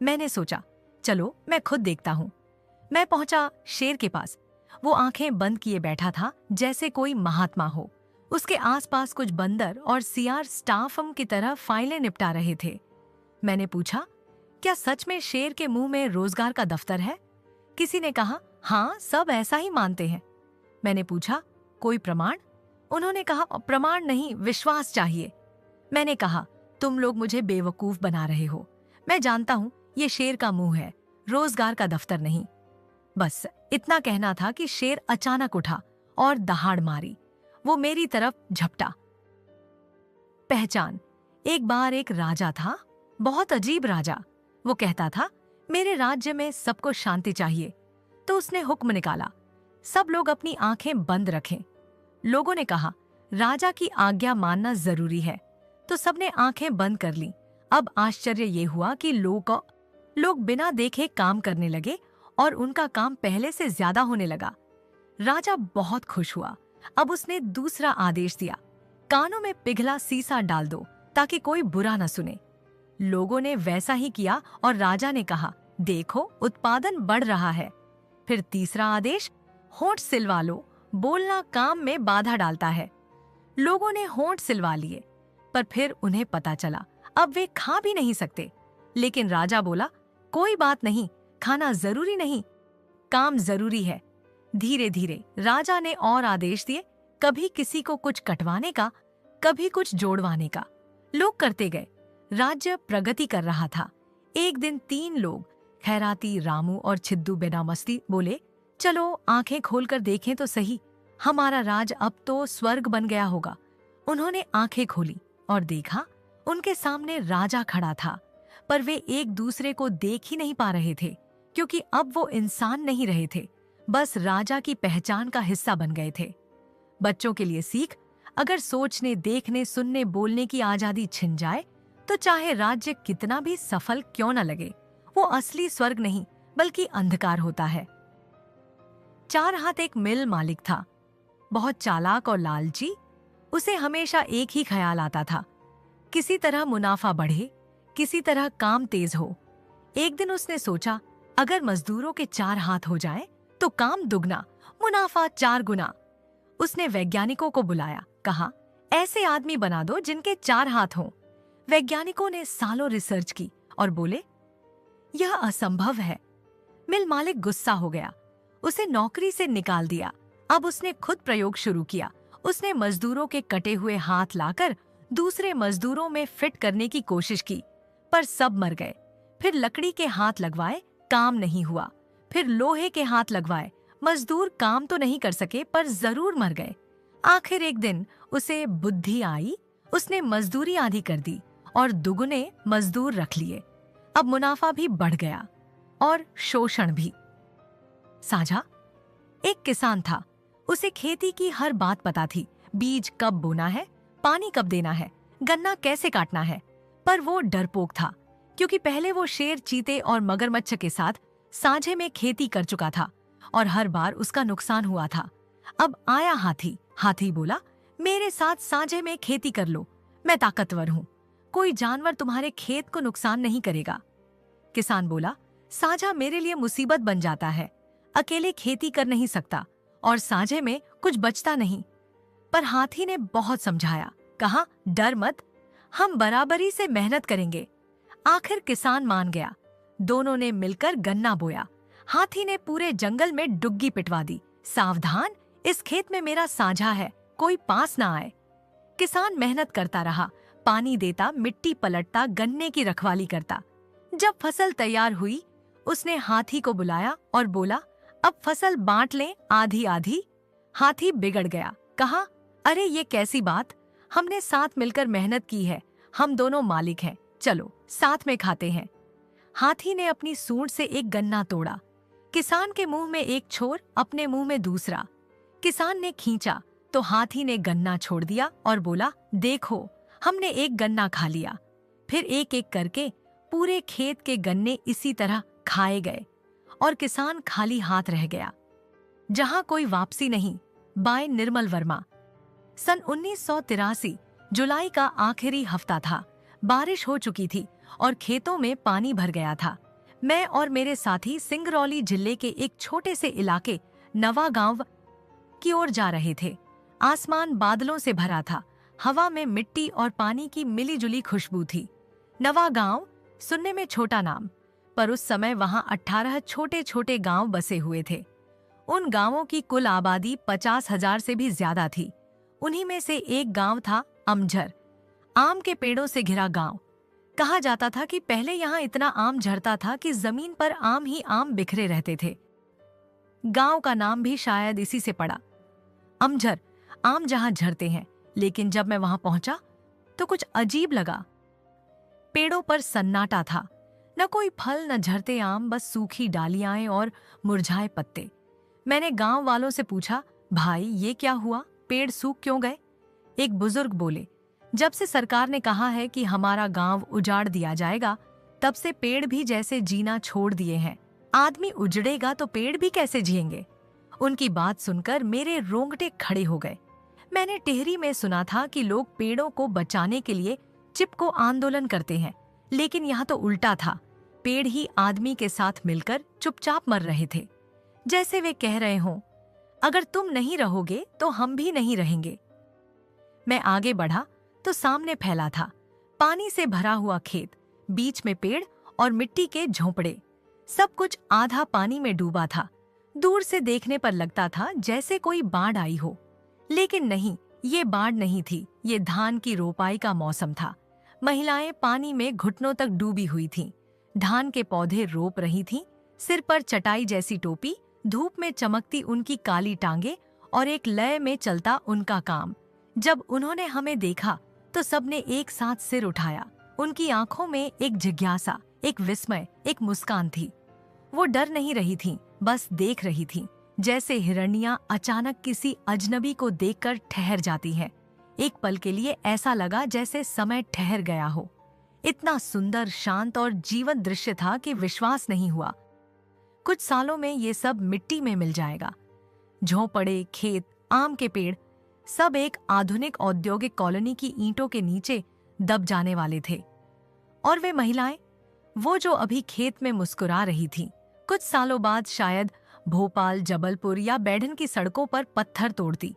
मैंने सोचा, चलो मैं खुद देखता हूँ। मैं पहुंचा शेर के पास। वो आंखें बंद किए बैठा था, जैसे कोई महात्मा हो। उसके आसपास कुछ बंदर और सियार स्टाफम की तरह फाइलें निपटा रहे थे। मैंने पूछा, क्या सच में शेर के मुंह में रोजगार का दफ्तर है? किसी ने कहा, हाँ, सब ऐसा ही मानते हैं। मैंने पूछा, कोई प्रमाण? उन्होंने कहा, प्रमाण नहीं, विश्वास चाहिए। मैंने कहा, तुम लोग मुझे बेवकूफ बना रहे हो। मैं जानता हूं ये शेर का मुंह है, रोजगार का दफ्तर नहीं। बस इतना कहना था कि शेर अचानक उठा और दहाड़ मारी। वो मेरी तरफ झपटा। पहचान। एक बार एक राजा था, बहुत अजीब राजा। वो कहता था, मेरे राज्य में सबको शांति चाहिए। तो उसने हुक्म निकाला, सब लोग अपनी आंखें बंद रखें। लोगों ने कहा, राजा की आज्ञा मानना जरूरी है। तो सबने आंखें बंद कर ली। अब आश्चर्य ये हुआ कि लोग बिना देखे काम करने लगे और उनका काम पहले से ज्यादा होने लगा। राजा बहुत खुश हुआ। अब उसने दूसरा आदेश दिया, कानों में पिघला सीसा डाल दो ताकि कोई बुरा न सुने। लोगों ने वैसा ही किया और राजा ने कहा, देखो उत्पादन बढ़ रहा है। फिर तीसरा आदेश, होंठ सिलवा लो, बोलना काम में बाधा डालता है। लोगों ने होंठ सिलवा लिए, पर फिर उन्हें पता चला अब वे खा भी नहीं सकते। लेकिन राजा बोला, कोई बात नहीं, खाना जरूरी नहीं, काम जरूरी है। धीरे धीरे राजा ने और आदेश दिए, कभी किसी को कुछ कटवाने का, कभी कुछ जोड़वाने का। लोग करते गए। राज्य प्रगति कर रहा था। एक दिन 3 लोग, खैराती, रामू और छिद्दू बिना मस्ती, बोले, चलो आंखें खोलकर देखें तो सही, हमारा राज अब तो स्वर्ग बन गया होगा। उन्होंने आंखें खोली और देखा, उनके सामने राजा खड़ा था, पर वे एक दूसरे को देख ही नहीं पा रहे थे, क्योंकि अब वो इंसान नहीं रहे थे, बस राजा की पहचान का हिस्सा बन गए थे। बच्चों के लिए सीख, अगर सोचने, देखने, सुनने, बोलने की आजादी छिन जाए तो चाहे राज्य कितना भी सफल क्यों न लगे, वो असली स्वर्ग नहीं बल्कि अंधकार होता है। 4 हाथ एक मिल मालिक था, बहुत चालाक और लालची। उसे हमेशा एक ही ख्याल आता था, किसी तरह मुनाफा बढ़े, किसी तरह काम तेज हो। एक दिन उसने सोचा, अगर मजदूरों के 4 हाथ हो जाएं, तो काम दुगना, मुनाफा 4 गुना। उसने वैज्ञानिकों को बुलाया, कहा, ऐसे आदमी बना दो जिनके 4 हाथ हों। वैज्ञानिकों ने सालों रिसर्च की और बोले, यह असंभव है। मिल मालिक गुस्सा हो गया, उसे नौकरी से निकाल दिया। अब उसने खुद प्रयोग शुरू किया। उसने मजदूरों के कटे हुए हाथ लाकर दूसरे मजदूरों में फिट करने की कोशिश की, पर सब मर गए। फिर लकड़ी के हाथ लगवाए, काम नहीं हुआ। फिर लोहे के हाथ लगवाए, मजदूर काम तो नहीं कर सके पर जरूर मर गए। आखिर एक दिन उसे बुद्धि आई, उसने मजदूरी आधी कर दी और दुगुने मजदूर रख लिए। अब मुनाफा भी बढ़ गया और शोषण भी। साझा। एक किसान था, उसे खेती की हर बात पता थी, बीज कब बोना है, पानी कब देना है, गन्ना कैसे काटना है। पर वो डरपोक था, क्योंकि पहले वो शेर, चीते और मगरमच्छ के साथ साझे में खेती कर चुका था और हर बार उसका नुकसान हुआ था। अब आया हाथी। हाथी बोला, मेरे साथ साझे में खेती कर लो, मैं ताकतवर हूँ, कोई जानवर तुम्हारे खेत को नुकसान नहीं करेगा। किसान बोला, साझा मेरे लिए मुसीबत बन जाता है, अकेले खेती कर नहीं सकता और साझे में कुछ बचता नहीं। पर हाथी ने बहुत समझाया, कहा, डर मत, हम बराबरी से मेहनत करेंगे। आखिर किसान मान गया। दोनों ने मिलकर गन्ना बोया। हाथी ने पूरे जंगल में डुग्गी पिटवा दी, सावधान, इस खेत में मेरा साझा है, कोई पास ना आए। किसान मेहनत करता रहा, पानी देता, मिट्टी पलटता, गन्ने की रखवाली करता। जब फसल तैयार हुई, उसने हाथी को बुलाया और बोला, अब फसल बांट लें आधी आधी। हाथी बिगड़ गया, कहा, अरे ये कैसी बात, हमने साथ मिलकर मेहनत की है, हम दोनों मालिक हैं, चलो साथ में खाते हैं। हाथी ने अपनी सूंड से एक गन्ना तोड़ा, किसान के मुंह में एक छोर, अपने मुंह में दूसरा। किसान ने खींचा तो हाथी ने गन्ना छोड़ दिया और बोला, देखो हमने एक गन्ना खा लिया। फिर एक एक करके पूरे खेत के गन्ने इसी तरह खाए गए और किसान खाली हाथ रह गया। जहां कोई वापसी नहीं, बाय निर्मल वर्मा। सन 1983 जुलाई का आखिरी हफ्ता था। बारिश हो चुकी थी और खेतों में पानी भर गया था। मैं और मेरे साथी सिंगरौली जिले के एक छोटे से इलाके नवागांव की ओर जा रहे थे। आसमान बादलों से भरा था, हवा में मिट्टी और पानी की मिलीजुली खुशबू थी। नवागांव सुनने में छोटा नाम, पर उस समय वहां 18 छोटे छोटे गांव बसे हुए थे। उन गांवों की कुल आबादी 50,000 से भी ज्यादा थी। उन्हीं में से एक गांव था अमझर, आम के पेड़ों से घिरा गांव। कहा जाता था कि पहले यहाँ इतना आम झरता था कि जमीन पर आम ही आम बिखरे रहते थे। गांव का नाम भी शायद इसी से पड़ा, अमझर, आम जहां झरते हैं। लेकिन जब मैं वहां पहुंचा तो कुछ अजीब लगा। पेड़ों पर सन्नाटा था, न कोई फल, न झरते आम, बस सूखी डालियां और मुरझाए पत्ते। मैंने गांव वालों से पूछा, भाई ये क्या हुआ, पेड़ सूख क्यों गए? एक बुजुर्ग बोले, जब से सरकार ने कहा है कि हमारा गांव उजाड़ दिया जाएगा, तब से पेड़ भी जैसे जीना छोड़ दिए हैं। आदमी उजड़ेगा तो पेड़ भी कैसे जिएंगे? उनकी बात सुनकर मेरे रोंगटे खड़े हो गए। मैंने टिहरी में सुना था कि लोग पेड़ों को बचाने के लिए चिपको आंदोलन करते हैं, लेकिन यहाँ तो उल्टा था। पेड़ ही आदमी के साथ मिलकर चुपचाप मर रहे थे, जैसे वे कह रहे हों, अगर तुम नहीं रहोगे तो हम भी नहीं रहेंगे। मैं आगे बढ़ा तो सामने फैला था पानी से भरा हुआ खेत, बीच में पेड़ और मिट्टी के झोंपड़े। सब कुछ आधा पानी में डूबा था। दूर से देखने पर लगता था जैसे कोई बाढ़ आई हो, लेकिन नहीं, ये बाढ़ नहीं थी, ये धान की रोपाई का मौसम था। महिलाएं पानी में घुटनों तक डूबी हुई थीं, धान के पौधे रोप रही थीं, सिर पर चटाई जैसी टोपी, धूप में चमकती उनकी काली टांगे और एक लय में चलता उनका काम। जब उन्होंने हमें देखा तो सबने एक साथ सिर उठाया। उनकी आंखों में एक जिज्ञासा, एक विस्मय, एक मुस्कान थी। वो डर नहीं रही थीं, बस देख रही थीं, जैसे हिरनियां अचानक किसी अजनबी को देखकर ठहर जाती हैं। एक पल के लिए ऐसा लगा जैसे समय ठहर गया हो। इतना सुंदर, शांत और जीवंत दृश्य था कि विश्वास नहीं हुआ। कुछ सालों में ये सब मिट्टी में मिल जाएगा। झोंपड़े, खेत, आम के पेड़, सब एक आधुनिक औद्योगिक कॉलोनी की ईंटों के नीचे दब जाने वाले थे। और वे महिलाएं, वो जो अभी खेत में मुस्कुरा रही थीं, कुछ सालों बाद शायद भोपाल, जबलपुर या बैढन की सड़कों पर पत्थर तोड़ती,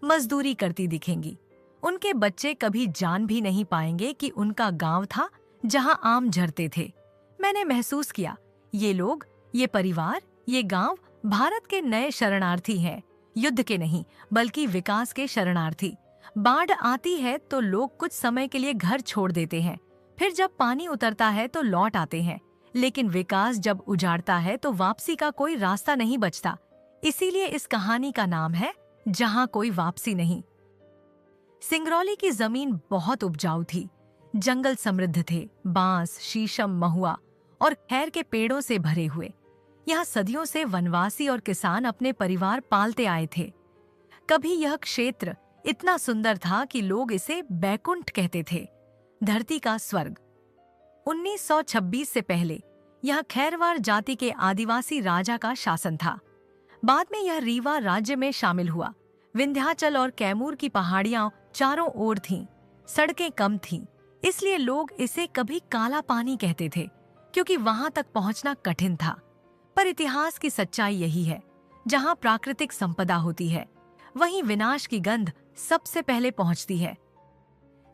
मजदूरी करती दिखेंगी। उनके बच्चे कभी जान भी नहीं पाएंगे कि उनका गांव था जहां आम झरते थे। मैंने महसूस किया, ये लोग, ये परिवार, ये गांव भारत के नए शरणार्थी हैं। युद्ध के नहीं, बल्कि विकास के शरणार्थी। बाढ़ आती है तो लोग कुछ समय के लिए घर छोड़ देते हैं, फिर जब पानी उतरता है तो लौट आते हैं। लेकिन विकास जब उजाड़ता है तो वापसी का कोई रास्ता नहीं बचता। इसीलिए इस कहानी का नाम है जहां कोई वापसी नहीं। सिंगरौली की जमीन बहुत उपजाऊ थी। जंगल समृद्ध थे, बांस, शीशम, महुआ और खैर के पेड़ों से भरे हुए। यहाँ सदियों से वनवासी और किसान अपने परिवार पालते आए थे। कभी यह क्षेत्र इतना सुंदर था कि लोग इसे बैकुंठ कहते थे, धरती का स्वर्ग। 1926 से पहले यह खैरवार जाति के आदिवासी राजा का शासन था। बाद में यह रीवा राज्य में शामिल हुआ। विंध्याचल और कैमूर की पहाड़ियां चारों ओर थीं, सड़कें कम थीं, इसलिए लोग इसे कभी काला पानी कहते थे, क्योंकि वहां तक पहुंचना कठिन था। पर इतिहास की सच्चाई यही है, जहां प्राकृतिक संपदा होती है, वहीं विनाश की गंध सबसे पहले पहुंचती है।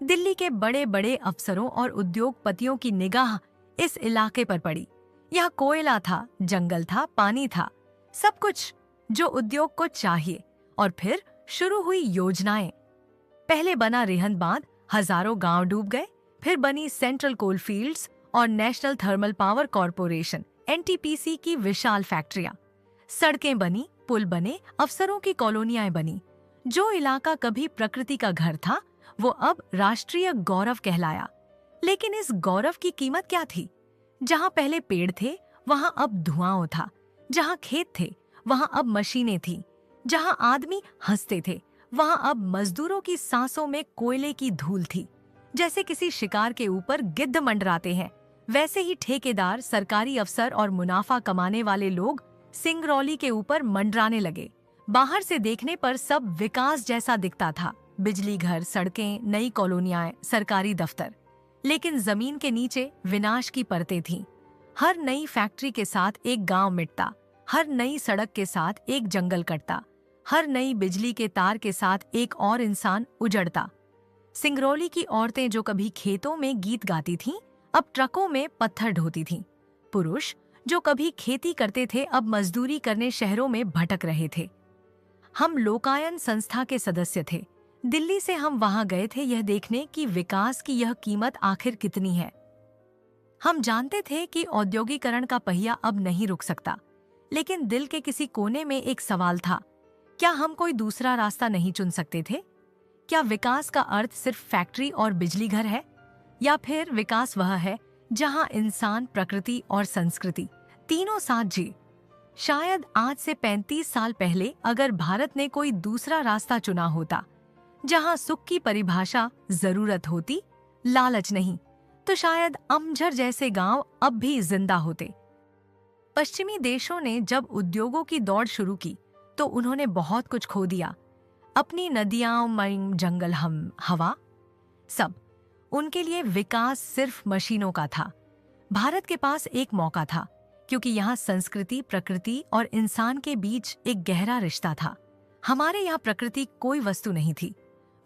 दिल्ली के बड़े बड़े अफसरों और उद्योगपतियों की निगाह इस इलाके पर पड़ी। यहाँ कोयला था, जंगल था, पानी था, सब कुछ जो उद्योग को चाहिए। और फिर शुरू हुई योजनाएं। पहले बना रेहन बांध, हजारों गांव डूब गए। फिर बनी सेंट्रल कोल फील्ड्स और national thermal power corporation NTPC की विशाल फैक्ट्रियां। सड़कें बनी, पुल बने, अफसरों की कॉलोनियां बनी। जो इलाका कभी प्रकृति का घर था वो अब राष्ट्रीय गौरव कहलाया। लेकिन इस गौरव की कीमत क्या थी? जहां पहले पेड़ थे वहां अब धुआं था, जहां खेत थे वहां अब मशीनें थी, जहां आदमी हंसते थे वहां अब मजदूरों की सांसों में कोयले की धूल थी। जैसे किसी शिकार के ऊपर गिद्ध मंडराते हैं, वैसे ही ठेकेदार, सरकारी अफसर और मुनाफा कमाने वाले लोग सिंगरौली के ऊपर मंडराने लगे। बाहर से देखने पर सब विकास जैसा दिखता था, बिजली घर, सड़कें, नई कॉलोनियां, सरकारी दफ्तर। लेकिन जमीन के नीचे विनाश की परतें थीं। हर नई फैक्ट्री के साथ एक गांव मिटता, हर नई सड़क के साथ एक जंगल कटता, हर नई बिजली के तार के साथ एक और इंसान उजड़ता। सिंगरौली की औरतें जो कभी खेतों में गीत गाती थीं, अब ट्रकों में पत्थर ढोती थीं। पुरुष जो कभी खेती करते थे अब मजदूरी करने शहरों में भटक रहे थे। हम लोकायन संस्था के सदस्य थे। दिल्ली से हम वहां गए थे यह देखने कि विकास की यह कीमत आखिर कितनी है। हम जानते थे कि औद्योगिकरण का पहिया अब नहीं रुक सकता, लेकिन दिल के किसी कोने में एक सवाल था, क्या हम कोई दूसरा रास्ता नहीं चुन सकते थे? क्या विकास का अर्थ सिर्फ फैक्ट्री और बिजली घर है, या फिर विकास वह है जहां इंसान, प्रकृति और संस्कृति तीनों साथ जिए? शायद आज से 35 साल पहले अगर भारत ने कोई दूसरा रास्ता चुना होता, जहां सुख की परिभाषा जरूरत होती, लालच नहीं, तो शायद अमझर जैसे गांव अब भी जिंदा होते। पश्चिमी देशों ने जब उद्योगों की दौड़ शुरू की तो उन्होंने बहुत कुछ खो दिया, अपनी नदियां, जंगल, हवा, सब। उनके लिए विकास सिर्फ मशीनों का था। भारत के पास एक मौका था, क्योंकि यहाँ संस्कृति, प्रकृति और इंसान के बीच एक गहरा रिश्ता था। हमारे यहाँ प्रकृति कोई वस्तु नहीं थी,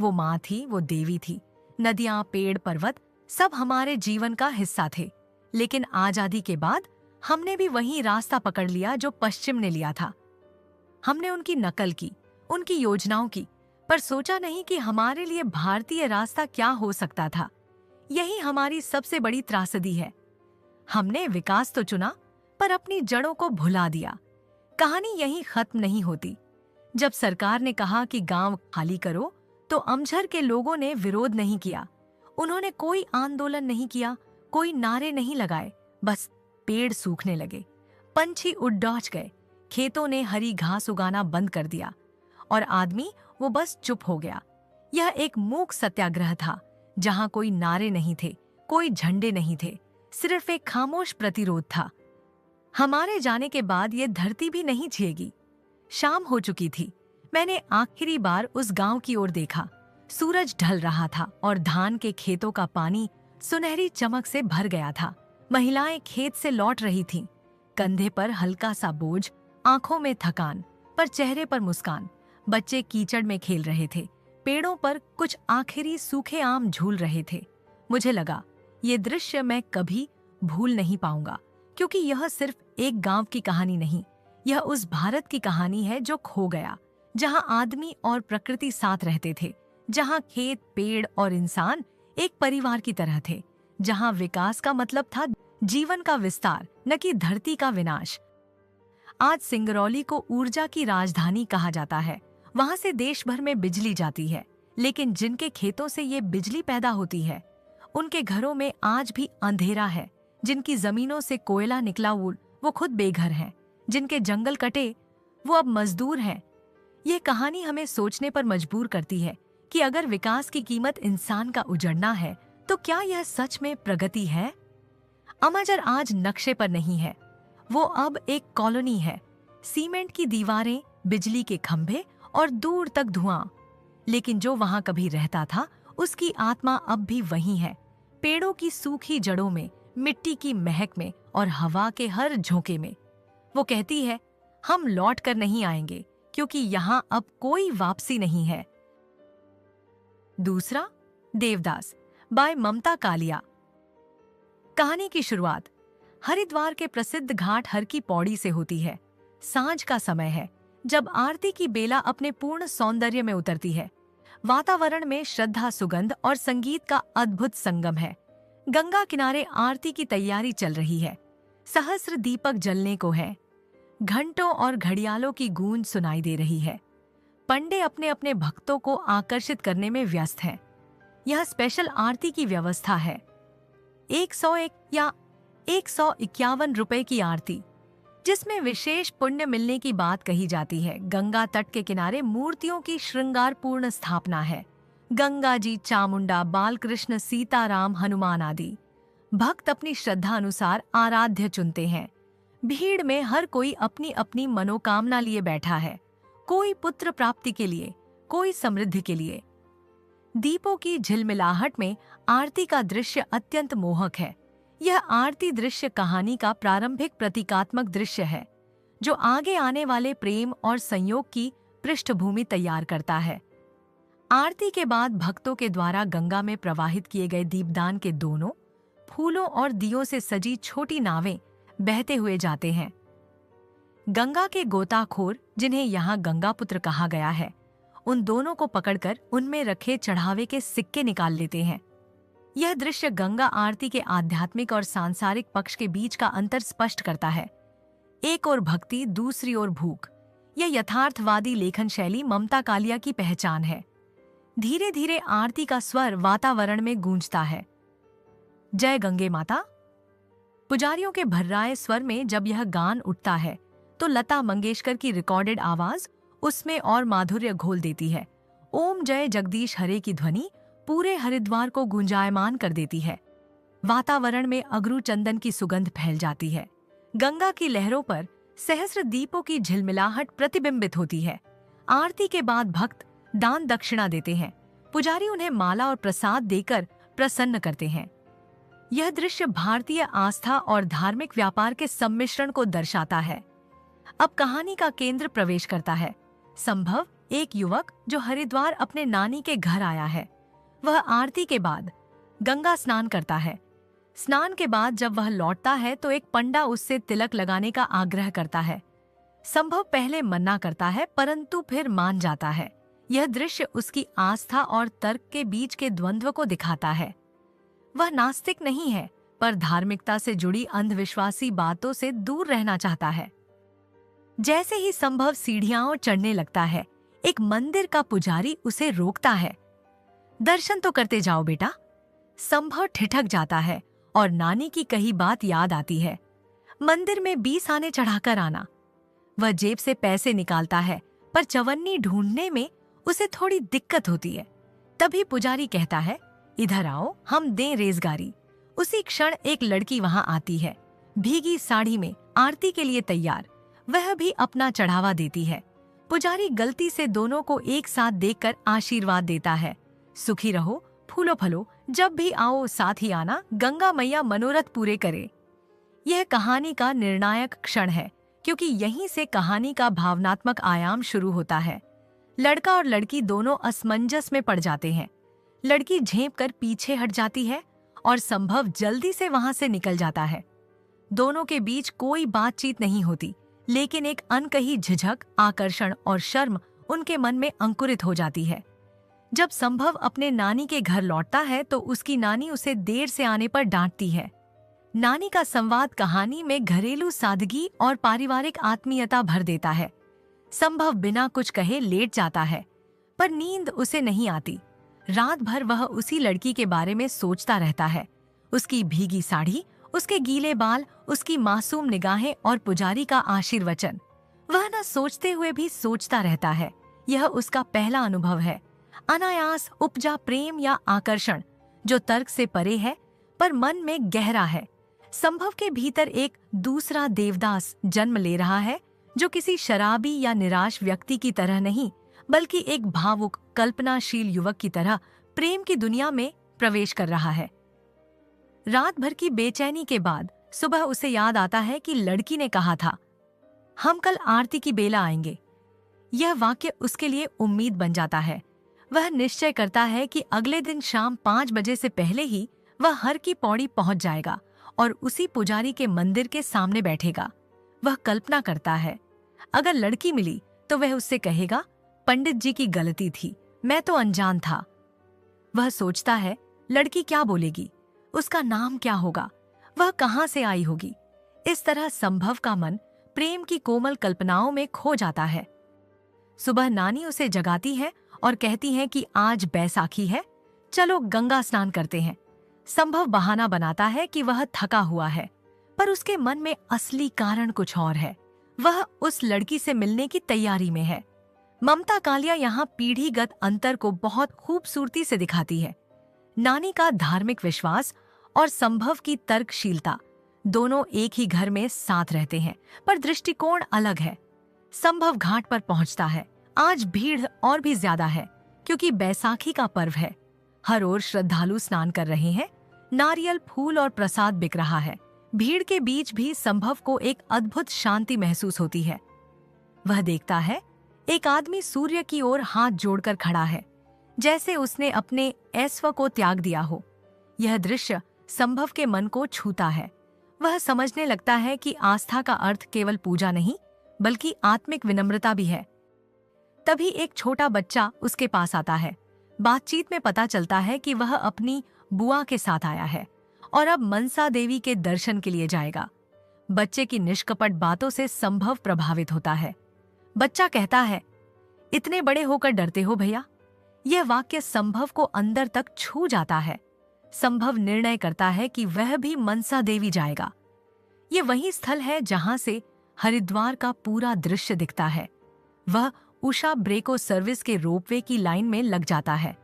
वो माँ थी, वो देवी थी। नदियां, पेड़, पर्वत सब हमारे जीवन का हिस्सा थे। लेकिन आजादी के बाद हमने भी वही रास्ता पकड़ लिया जो पश्चिम ने लिया था। हमने उनकी नकल की, उनकी योजनाओं की, पर सोचा नहीं कि हमारे लिए भारतीय रास्ता क्या हो सकता था। यही हमारी सबसे बड़ी त्रासदी है। हमने विकास तो चुना, पर अपनी जड़ों को भुला दिया। कहानी यहीं खत्म नहीं होती। जब सरकार ने कहा कि गांव खाली करो, तो अमझर के लोगों ने विरोध नहीं किया। उन्होंने कोई आंदोलन नहीं किया, कोई नारे नहीं लगाए, बस पेड़ सूखने लगे, पंछी उड़ दौड़ गए, खेतों ने हरी घास उगाना बंद कर दिया, और आदमी वो बस चुप हो गया। यह एक मूक सत्याग्रह था, जहां कोई नारे नहीं थे, कोई झंडे नहीं थे, सिर्फ एक खामोश प्रतिरोध था। हमारे जाने के बाद ये धरती भी नहीं झेगी। शाम हो चुकी थी। मैंने आखिरी बार उस गांव की ओर देखा। सूरज ढल रहा था और धान के खेतों का पानी सुनहरी चमक से भर गया था। महिलाएं खेत से लौट रही थीं, कंधे पर हल्का सा बोझ, आंखों में थकान, पर चेहरे पर मुस्कान। बच्चे कीचड़ में खेल रहे थे, पेड़ों पर कुछ आखिरी सूखे आम झूल रहे थे। मुझे लगा ये दृश्य मैं कभी भूल नहीं पाऊंगा, क्योंकि यह सिर्फ एक गांव की कहानी नहीं, यह उस भारत की कहानी है जो खो गया, जहां आदमी और प्रकृति साथ रहते थे, जहां खेत, पेड़ और इंसान एक परिवार की तरह थे, जहां विकास का मतलब था जीवन का विस्तार, न कि धरती का विनाश। आज सिंगरौली को ऊर्जा की राजधानी कहा जाता है। वहां से देश भर में बिजली जाती है, लेकिन जिनके खेतों से ये बिजली पैदा होती है, उनके घरों में आज भी अंधेरा है। जिनकी जमीनों से कोयला निकला वो खुद बेघर हैं। जिनके जंगल कटे वो अब मजदूर हैं। ये कहानी हमें सोचने पर मजबूर करती है कि अगर विकास की कीमत इंसान का उजड़ना है, तो क्या यह सच में प्रगति है? अमझर आज नक्शे पर नहीं है, वो अब एक कॉलोनी है। सीमेंट की दीवारें, बिजली के खंभे और दूर तक धुआं। लेकिन जो वहां कभी रहता था, उसकी आत्मा अब भी वही है, पेड़ों की सूखी जड़ों में, मिट्टी की महक में और हवा के हर झोंके में। वो कहती है, हम लौट कर नहीं आएंगे, क्योंकि यहाँ अब कोई वापसी नहीं है। दूसरा, देवदास बाय ममता कालिया। कहानी की शुरुआत। हरिद्वार के प्रसिद्ध घाट हर की पौड़ी से होती है। सांझ का समय है जब आरती की बेला अपने पूर्ण सौंदर्य में उतरती है। वातावरण में श्रद्धा, सुगंध और संगीत का अद्भुत संगम है। गंगा किनारे आरती की तैयारी चल रही है। सहस्र दीपक जलने को है। घंटों और घड़ियालों की गूंज सुनाई दे रही है। पंडे अपने अपने भक्तों को आकर्षित करने में व्यस्त हैं। यह स्पेशल आरती की व्यवस्था है। 101 या 151 रुपए की आरती, जिसमें विशेष पुण्य मिलने की बात कही जाती है। गंगा तट के किनारे मूर्तियों की श्रृंगारपूर्ण स्थापना है। गंगा जी, चामुंडा, बालकृष्ण, सीताराम, हनुमान आदि भक्त अपनी श्रद्धा अनुसार आराध्य चुनते हैं। भीड़ में हर कोई अपनी अपनी मनोकामना लिए बैठा है। कोई पुत्र प्राप्ति के लिए, कोई समृद्धि के लिए। दीपों की झिलमिलाहट में आरती का दृश्य अत्यंत मोहक है। यह आरती दृश्य कहानी का प्रारंभिक प्रतीकात्मक दृश्य है, जो आगे आने वाले प्रेम और संयोग की पृष्ठभूमि तैयार करता है। आरती के बाद भक्तों के द्वारा गंगा में प्रवाहित किए गए दीपदान के दोनों फूलों और दियों से सजी छोटी नावें बहते हुए जाते हैं। गंगा के गोताखोर, जिन्हें यहाँ गंगापुत्र कहा गया है, उन दोनों को पकड़कर उनमें रखे चढ़ावे के सिक्के निकाल लेते हैं। यह दृश्य गंगा आरती के आध्यात्मिक और सांसारिक पक्ष के बीच का अंतर स्पष्ट करता है। एक ओर भक्ति, दूसरी ओर भूख। यह यथार्थवादी लेखन शैली ममता कालिया की पहचान है। धीरे धीरे आरती का स्वर वातावरण में गूंजता है। जय गंगे माता। पुजारियों के भर्राए स्वर में जब यह गान उठता है तो लता मंगेशकर की रिकॉर्डेड आवाज उसमें और माधुर्य घोल देती है। ओम जय जगदीश हरे की ध्वनि पूरे हरिद्वार को गुंजायमान कर देती है। वातावरण में अगरू चंदन की सुगंध फैल जाती है। गंगा की लहरों पर सहस्र दीपों की झिलमिलाहट प्रतिबिंबित होती है। आरती के बाद भक्त दान दक्षिणा देते हैं। पुजारी उन्हें माला और प्रसाद देकर प्रसन्न करते हैं। यह दृश्य भारतीय आस्था और धार्मिक व्यापार के सम्मिश्रण को दर्शाता है। अब कहानी का केंद्र प्रवेश करता है। संभव, एक युवक जो हरिद्वार अपने नानी के घर आया है। वह आरती के बाद गंगा स्नान करता है। स्नान के बाद जब वह लौटता है तो एक पंडा उससे तिलक लगाने का आग्रह करता है। संभव पहले मना करता है, परंतु फिर मान जाता है। यह दृश्य उसकी आस्था और तर्क के बीच के द्वंद्व को दिखाता है। वह नास्तिक नहीं है, पर धार्मिकता से जुड़ी अंधविश्वासी बातों से दूर रहना चाहता है। जैसे ही संभव सीढ़ियां चढ़ने लगता है, एक मंदिर का पुजारी उसे रोकता है। दर्शन तो करते जाओ बेटा। संभव ठिठक जाता है और नानी की कही बात याद आती है। मंदिर में 20 आने चढ़ाकर आना। वह जेब से पैसे निकालता है, पर चवन्नी ढूंढने में उसे थोड़ी दिक्कत होती है। तभी पुजारी कहता है, इधर आओ, हम दें रेजगारी। उसी क्षण एक लड़की वहां आती है, भीगी साड़ी में, आरती के लिए तैयार। वह भी अपना चढ़ावा देती है। पुजारी गलती से दोनों को एक साथ देखकर आशीर्वाद देता है, सुखी रहो, फूलो फलो, जब भी आओ साथ ही आना, गंगा मैया मनोरथ पूरे करे। यह कहानी का निर्णायक क्षण है, क्योंकि यहीं से कहानी का भावनात्मक आयाम शुरू होता है। लड़का और लड़की दोनों असमंजस में पड़ जाते हैं। लड़की झेप कर पीछे हट जाती है और संभव जल्दी से वहां से निकल जाता है। दोनों के बीच कोई बातचीत नहीं होती, लेकिन एक अनकही झिझक, आकर्षण और शर्म उनके मन में अंकुरित हो जाती है। जब संभव अपने नानी के घर लौटता है तो उसकी नानी उसे देर से आने पर डांटती है। नानी का संवाद कहानी में घरेलू सादगी और पारिवारिक आत्मीयता भर देता है। संभव बिना कुछ कहे लेट जाता है, पर नींद उसे नहीं आती। रात भर वह उसी लड़की के बारे में सोचता रहता है। उसकी भीगी साड़ी, उसके गीले बाल, उसकी मासूम निगाहें और पुजारी का आशीर्वचन। वह न सोचते हुए भी सोचता रहता है। यह उसका पहला अनुभव है, अनायास उपजा प्रेम या आकर्षण, जो तर्क से परे है पर मन में गहरा है। संभव के भीतर एक दूसरा देवदास जन्म ले रहा है, जो किसी शराबी या निराश व्यक्ति की तरह नहीं, बल्कि एक भावुक, कल्पनाशील युवक की तरह प्रेम की दुनिया में प्रवेश कर रहा है। रात भर की बेचैनी के बाद सुबह उसे याद आता है कि लड़की ने कहा था, हम कल आरती की बेला आएंगे। यह वाक्य उसके लिए उम्मीद बन जाता है। वह निश्चय करता है कि अगले दिन शाम 5 बजे से पहले ही वह हर की पौड़ी पहुंच जाएगा और उसी पुजारी के मंदिर के सामने बैठेगा। वह कल्पना करता है, अगर लड़की मिली तो वह उससे कहेगा, पंडित जी की गलती थी, मैं तो अनजान था। वह सोचता है, लड़की क्या बोलेगी, उसका नाम क्या होगा, वह कहाँ से आई होगी। इस तरह संभव का मन प्रेम की कोमल कल्पनाओं में खो जाता है। सुबह नानी उसे जगाती है और कहती है कि आज बैसाखी है, चलो गंगा स्नान करते हैं। संभव बहाना बनाता है कि वह थका हुआ है, पर उसके मन में असली कारण कुछ और है। वह उस लड़की से मिलने की तैयारी में है। ममता कालिया यहाँ पीढ़ीगत अंतर को बहुत खूबसूरती से दिखाती है। नानी का धार्मिक विश्वास और संभव की तर्कशीलता, दोनों एक ही घर में साथ रहते हैं, पर दृष्टिकोण अलग है। संभव घाट पर पहुंचता है। आज भीड़ और भी ज्यादा है क्योंकि बैसाखी का पर्व है। हर ओर श्रद्धालु स्नान कर रहे हैं, नारियल, फूल और प्रसाद बिक रहा है। भीड़ के बीच भी संभव को एक अद्भुत शांति महसूस होती है। वह देखता है, एक आदमी सूर्य की ओर हाथ जोड़कर खड़ा है, जैसे उसने अपने ऐश्वर्य को त्याग दिया हो। यह दृश्य संभव के मन को छूता है। वह समझने लगता है कि आस्था का अर्थ केवल पूजा नहीं, बल्कि आत्मिक विनम्रता भी है। तभी एक छोटा बच्चा उसके पास आता है। बातचीत में पता चलता है कि वह अपनी बुआ के साथ आया है और अब मनसा देवी के दर्शन के लिए जाएगा। बच्चे की निष्कपट बातों से संभव प्रभावित होता है। बच्चा कहता है, इतने बड़े होकर डरते हो भैया? यह वाक्य संभव को अंदर तक छू जाता है। संभव निर्णय करता है कि वह भी मनसा देवी जाएगा। ये वही स्थल है जहां से हरिद्वार का पूरा दृश्य दिखता है। वह उषा ब्रेको सर्विस के रोपवे की लाइन में लग जाता है।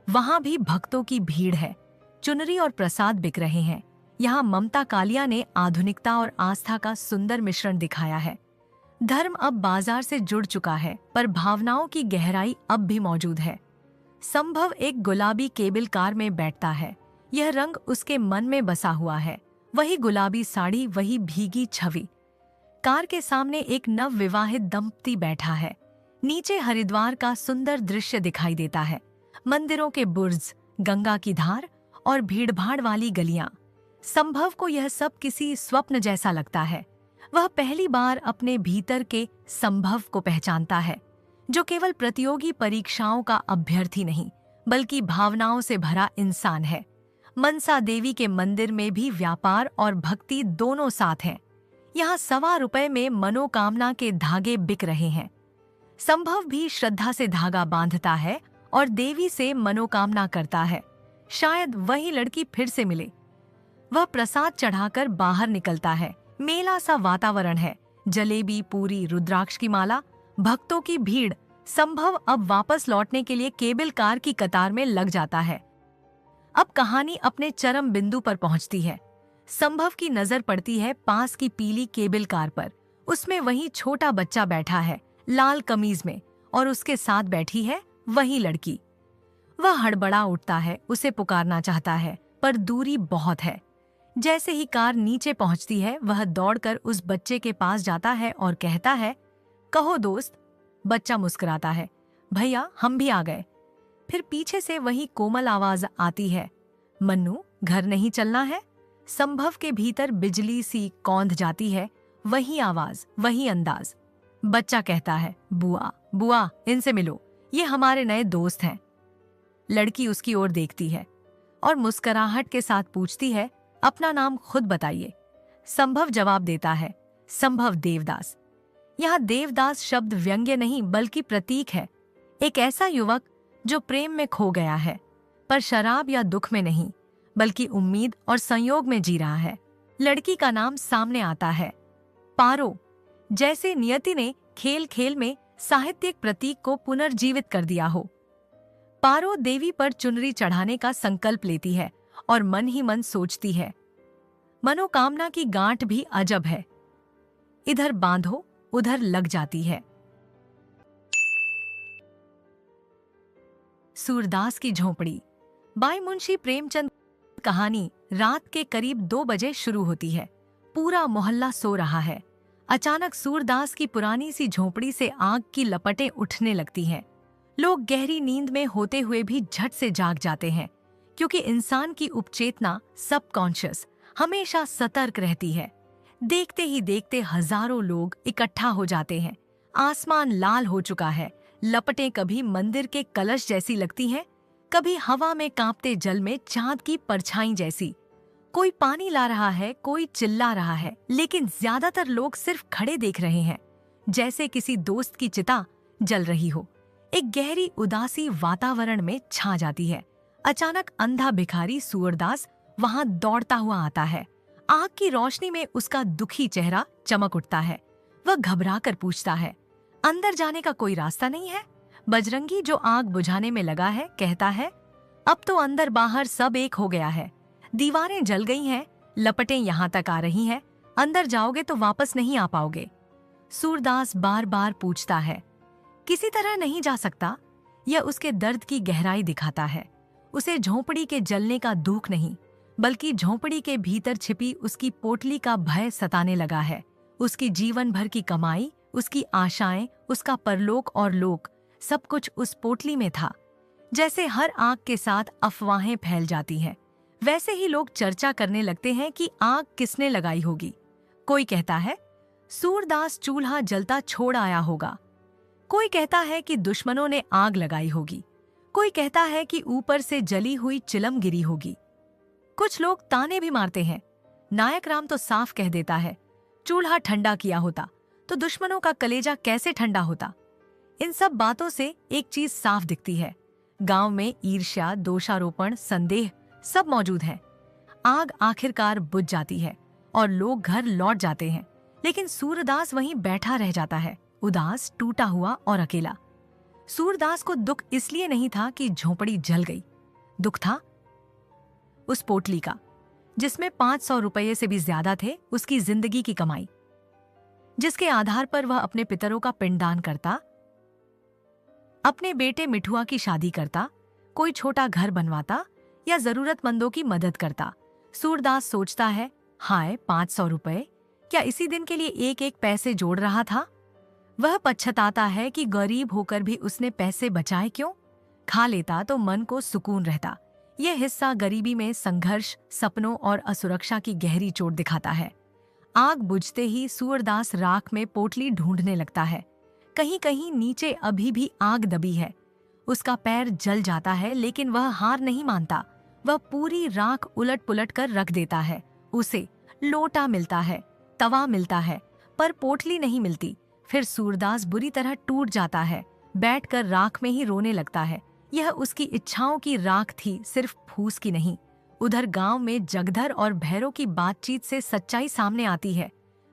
वहां भी भक्तों की भीड़ है। चुनरी और प्रसाद बिक रहे हैं। यहाँ ममता कालिया ने आधुनिकता और आस्था का सुंदर मिश्रण दिखाया है। धर्म अब बाजार से जुड़ चुका है, पर भावनाओं की गहराई अब भी मौजूद है। संभव एक गुलाबी केबल कार में बैठता है। यह रंग उसके मन में बसा हुआ है। वही गुलाबी साड़ी, वही भीगी छवि। कार के सामने एक नवविवाहित दंपति बैठा है। नीचे हरिद्वार का सुंदर दृश्य दिखाई देता है। मंदिरों के बुर्ज, गंगा की धार और भीड़भाड़ वाली गलियां। संभव को यह सब किसी स्वप्न जैसा लगता है। वह पहली बार अपने भीतर के संभव को पहचानता है, जो केवल प्रतियोगी परीक्षाओं का अभ्यर्थी नहीं, बल्कि भावनाओं से भरा इंसान है। मनसा देवी के मंदिर में भी व्यापार और भक्ति दोनों साथ हैं। यहाँ ₹1.25 में मनोकामना के धागे बिक रहे हैं। संभव भी श्रद्धा से धागा बांधता है और देवी से मनोकामना करता है, शायद वही लड़की फिर से मिले। वह प्रसाद चढ़ाकर बाहर निकलता है। मेला सा वातावरण है। जलेबी, पूरी, रुद्राक्ष की माला, भक्तों की भीड़। संभव अब वापस लौटने के लिए केबल कार की कतार में लग जाता है। अब कहानी अपने चरम बिंदु पर पहुंचती है। संभव की नजर पड़ती है पास की पीली केबल कार पर। उसमें वही छोटा बच्चा बैठा है, लाल कमीज में, और उसके साथ बैठी है वही लड़की। वह हड़बड़ा उठता है, उसे पुकारना चाहता है, पर दूरी बहुत है। जैसे ही कार नीचे पहुंचती है, वह दौड़कर उस बच्चे के पास जाता है और कहता है, कहो दोस्त। बच्चा मुस्कुराता है, भैया हम भी आ गए। फिर पीछे से वही कोमल आवाज आती है, मन्नू घर नहीं चलना है? संभव के भीतर बिजली सी कौंध जाती है। वही आवाज, वही अंदाज। बच्चा कहता है, बुआ बुआ इनसे मिलो, ये हमारे नए दोस्त हैं। लड़की उसकी ओर देखती है और मुस्कुराहट के साथ पूछती है, अपना नाम खुद बताइए। संभव जवाब देता है, संभव देवदास। यहाँ देवदास शब्द व्यंग्य नहीं बल्कि प्रतीक है। एक ऐसा युवक जो प्रेम में खो गया है, पर शराब या दुख में नहीं, बल्कि उम्मीद और संयोग में जी रहा है। लड़की का नाम सामने आता है, पारो। जैसे नियति ने खेल खेल में साहित्यिक प्रतीक को पुनर्जीवित कर दिया हो। पारो देवी पर चुनरी चढ़ाने का संकल्प लेती है और मन ही मन सोचती है, मनोकामना की गांठ भी अजब है, इधर बांधो उधर लग जाती है। सूरदास की झोपड़ी बाई मुंशी प्रेमचंद। कहानी रात के करीब 2 बजे शुरू होती है। पूरा मोहल्ला सो रहा है। अचानक सूरदास की पुरानी सी झोपड़ी से आग की लपटें उठने लगती हैं। लोग गहरी नींद में होते हुए भी झट से जाग जाते हैं, क्योंकि इंसान की उपचेतना सबकॉन्शियस हमेशा सतर्क रहती है। देखते ही देखते हजारों लोग इकट्ठा हो जाते हैं। आसमान लाल हो चुका है। लपटें कभी मंदिर के कलश जैसी लगती हैं, कभी हवा में कांपते जल में चांद की परछाई जैसी। कोई पानी ला रहा है, कोई चिल्ला रहा है, लेकिन ज्यादातर लोग सिर्फ खड़े देख रहे हैं, जैसे किसी दोस्त की चिता जल रही हो। एक गहरी उदासी वातावरण में छा जाती है। अचानक अंधा भिखारी सूरदास वहां दौड़ता हुआ आता है। आग की रोशनी में उसका दुखी चेहरा चमक उठता है। वह घबरा कर पूछता है, अंदर जाने का कोई रास्ता नहीं है? बजरंगी, जो आग बुझाने में लगा है, कहता है, अब तो अंदर बाहर सब एक हो गया है। दीवारें जल गई हैं, लपटें यहाँ तक आ रही हैं। अंदर जाओगे तो वापस नहीं आ पाओगे। सूरदास बार बार पूछता है, किसी तरह नहीं जा सकता? यह उसके दर्द की गहराई दिखाता है। उसे झोंपड़ी के जलने का दुख नहीं, बल्कि झोंपड़ी के भीतर छिपी उसकी पोटली का भय सताने लगा है। उसकी जीवन भर की कमाई, उसकी आशाएं, उसका परलोक और लोक, सब कुछ उस पोटली में था। जैसे हर आग के साथ अफवाहें फैल जाती हैं, वैसे ही लोग चर्चा करने लगते हैं कि आग किसने लगाई होगी। कोई कहता है सूरदास चूल्हा जलता छोड़ आया होगा। कोई कहता है कि दुश्मनों ने आग लगाई होगी। कोई कहता है कि ऊपर से जली हुई चिलम गिरी होगी। कुछ लोग ताने भी मारते हैं। नायक राम तो साफ कह देता है, चूल्हा ठंडा किया होता तो दुश्मनों का कलेजा कैसे ठंडा होता। इन सब बातों से एक चीज साफ दिखती है, गांव में ईर्ष्या, दोषारोपण, संदेह सब मौजूद है। आग आखिरकार बुझ जाती है और लोग घर लौट जाते हैं, लेकिन सूरदास वहीं बैठा रह जाता है, उदास, टूटा हुआ और अकेला। सूरदास को दुख इसलिए नहीं था कि झोंपड़ी जल गई, दुख था उस पोटली का, जिसमें 500 रुपये से भी ज्यादा थे उसकी जिंदगी की कमाई, जिसके आधार पर वह अपने पितरों का पिंडदान करता, अपने बेटे मिठुआ की शादी करता, कोई छोटा घर बनवाता या जरूरतमंदों की मदद करता। सूरदास सोचता है, हाय 500 रुपये, क्या इसी दिन के लिए एक एक पैसे जोड़ रहा था? वह पछताता है कि गरीब होकर भी उसने पैसे बचाए क्यों? खा लेता तो मन को सुकून रहता। यह हिस्सा गरीबी में संघर्ष, सपनों और असुरक्षा की गहरी चोट दिखाता है। आग बुझते ही सूरदास राख में पोटली ढूंढने लगता है। कहीं कहीं नीचे अभी भी आग दबी है। उसका पैर जल जाता है, लेकिन वह हार नहीं मानता। वह पूरी राख उलट पुलट कर रख देता है। उसे लोटा मिलता है, तवा मिलता है, पर पोटली नहीं मिलती। फिर सूरदास बुरी तरह टूट जाता है, बैठकर राख में ही रोने लगता है। यह उसकी इच्छाओं की राख थी, सिर्फ फूस की नहीं। उधर गांव में जगधर और भैरों की बातचीत से सच्चाई सामने आती है।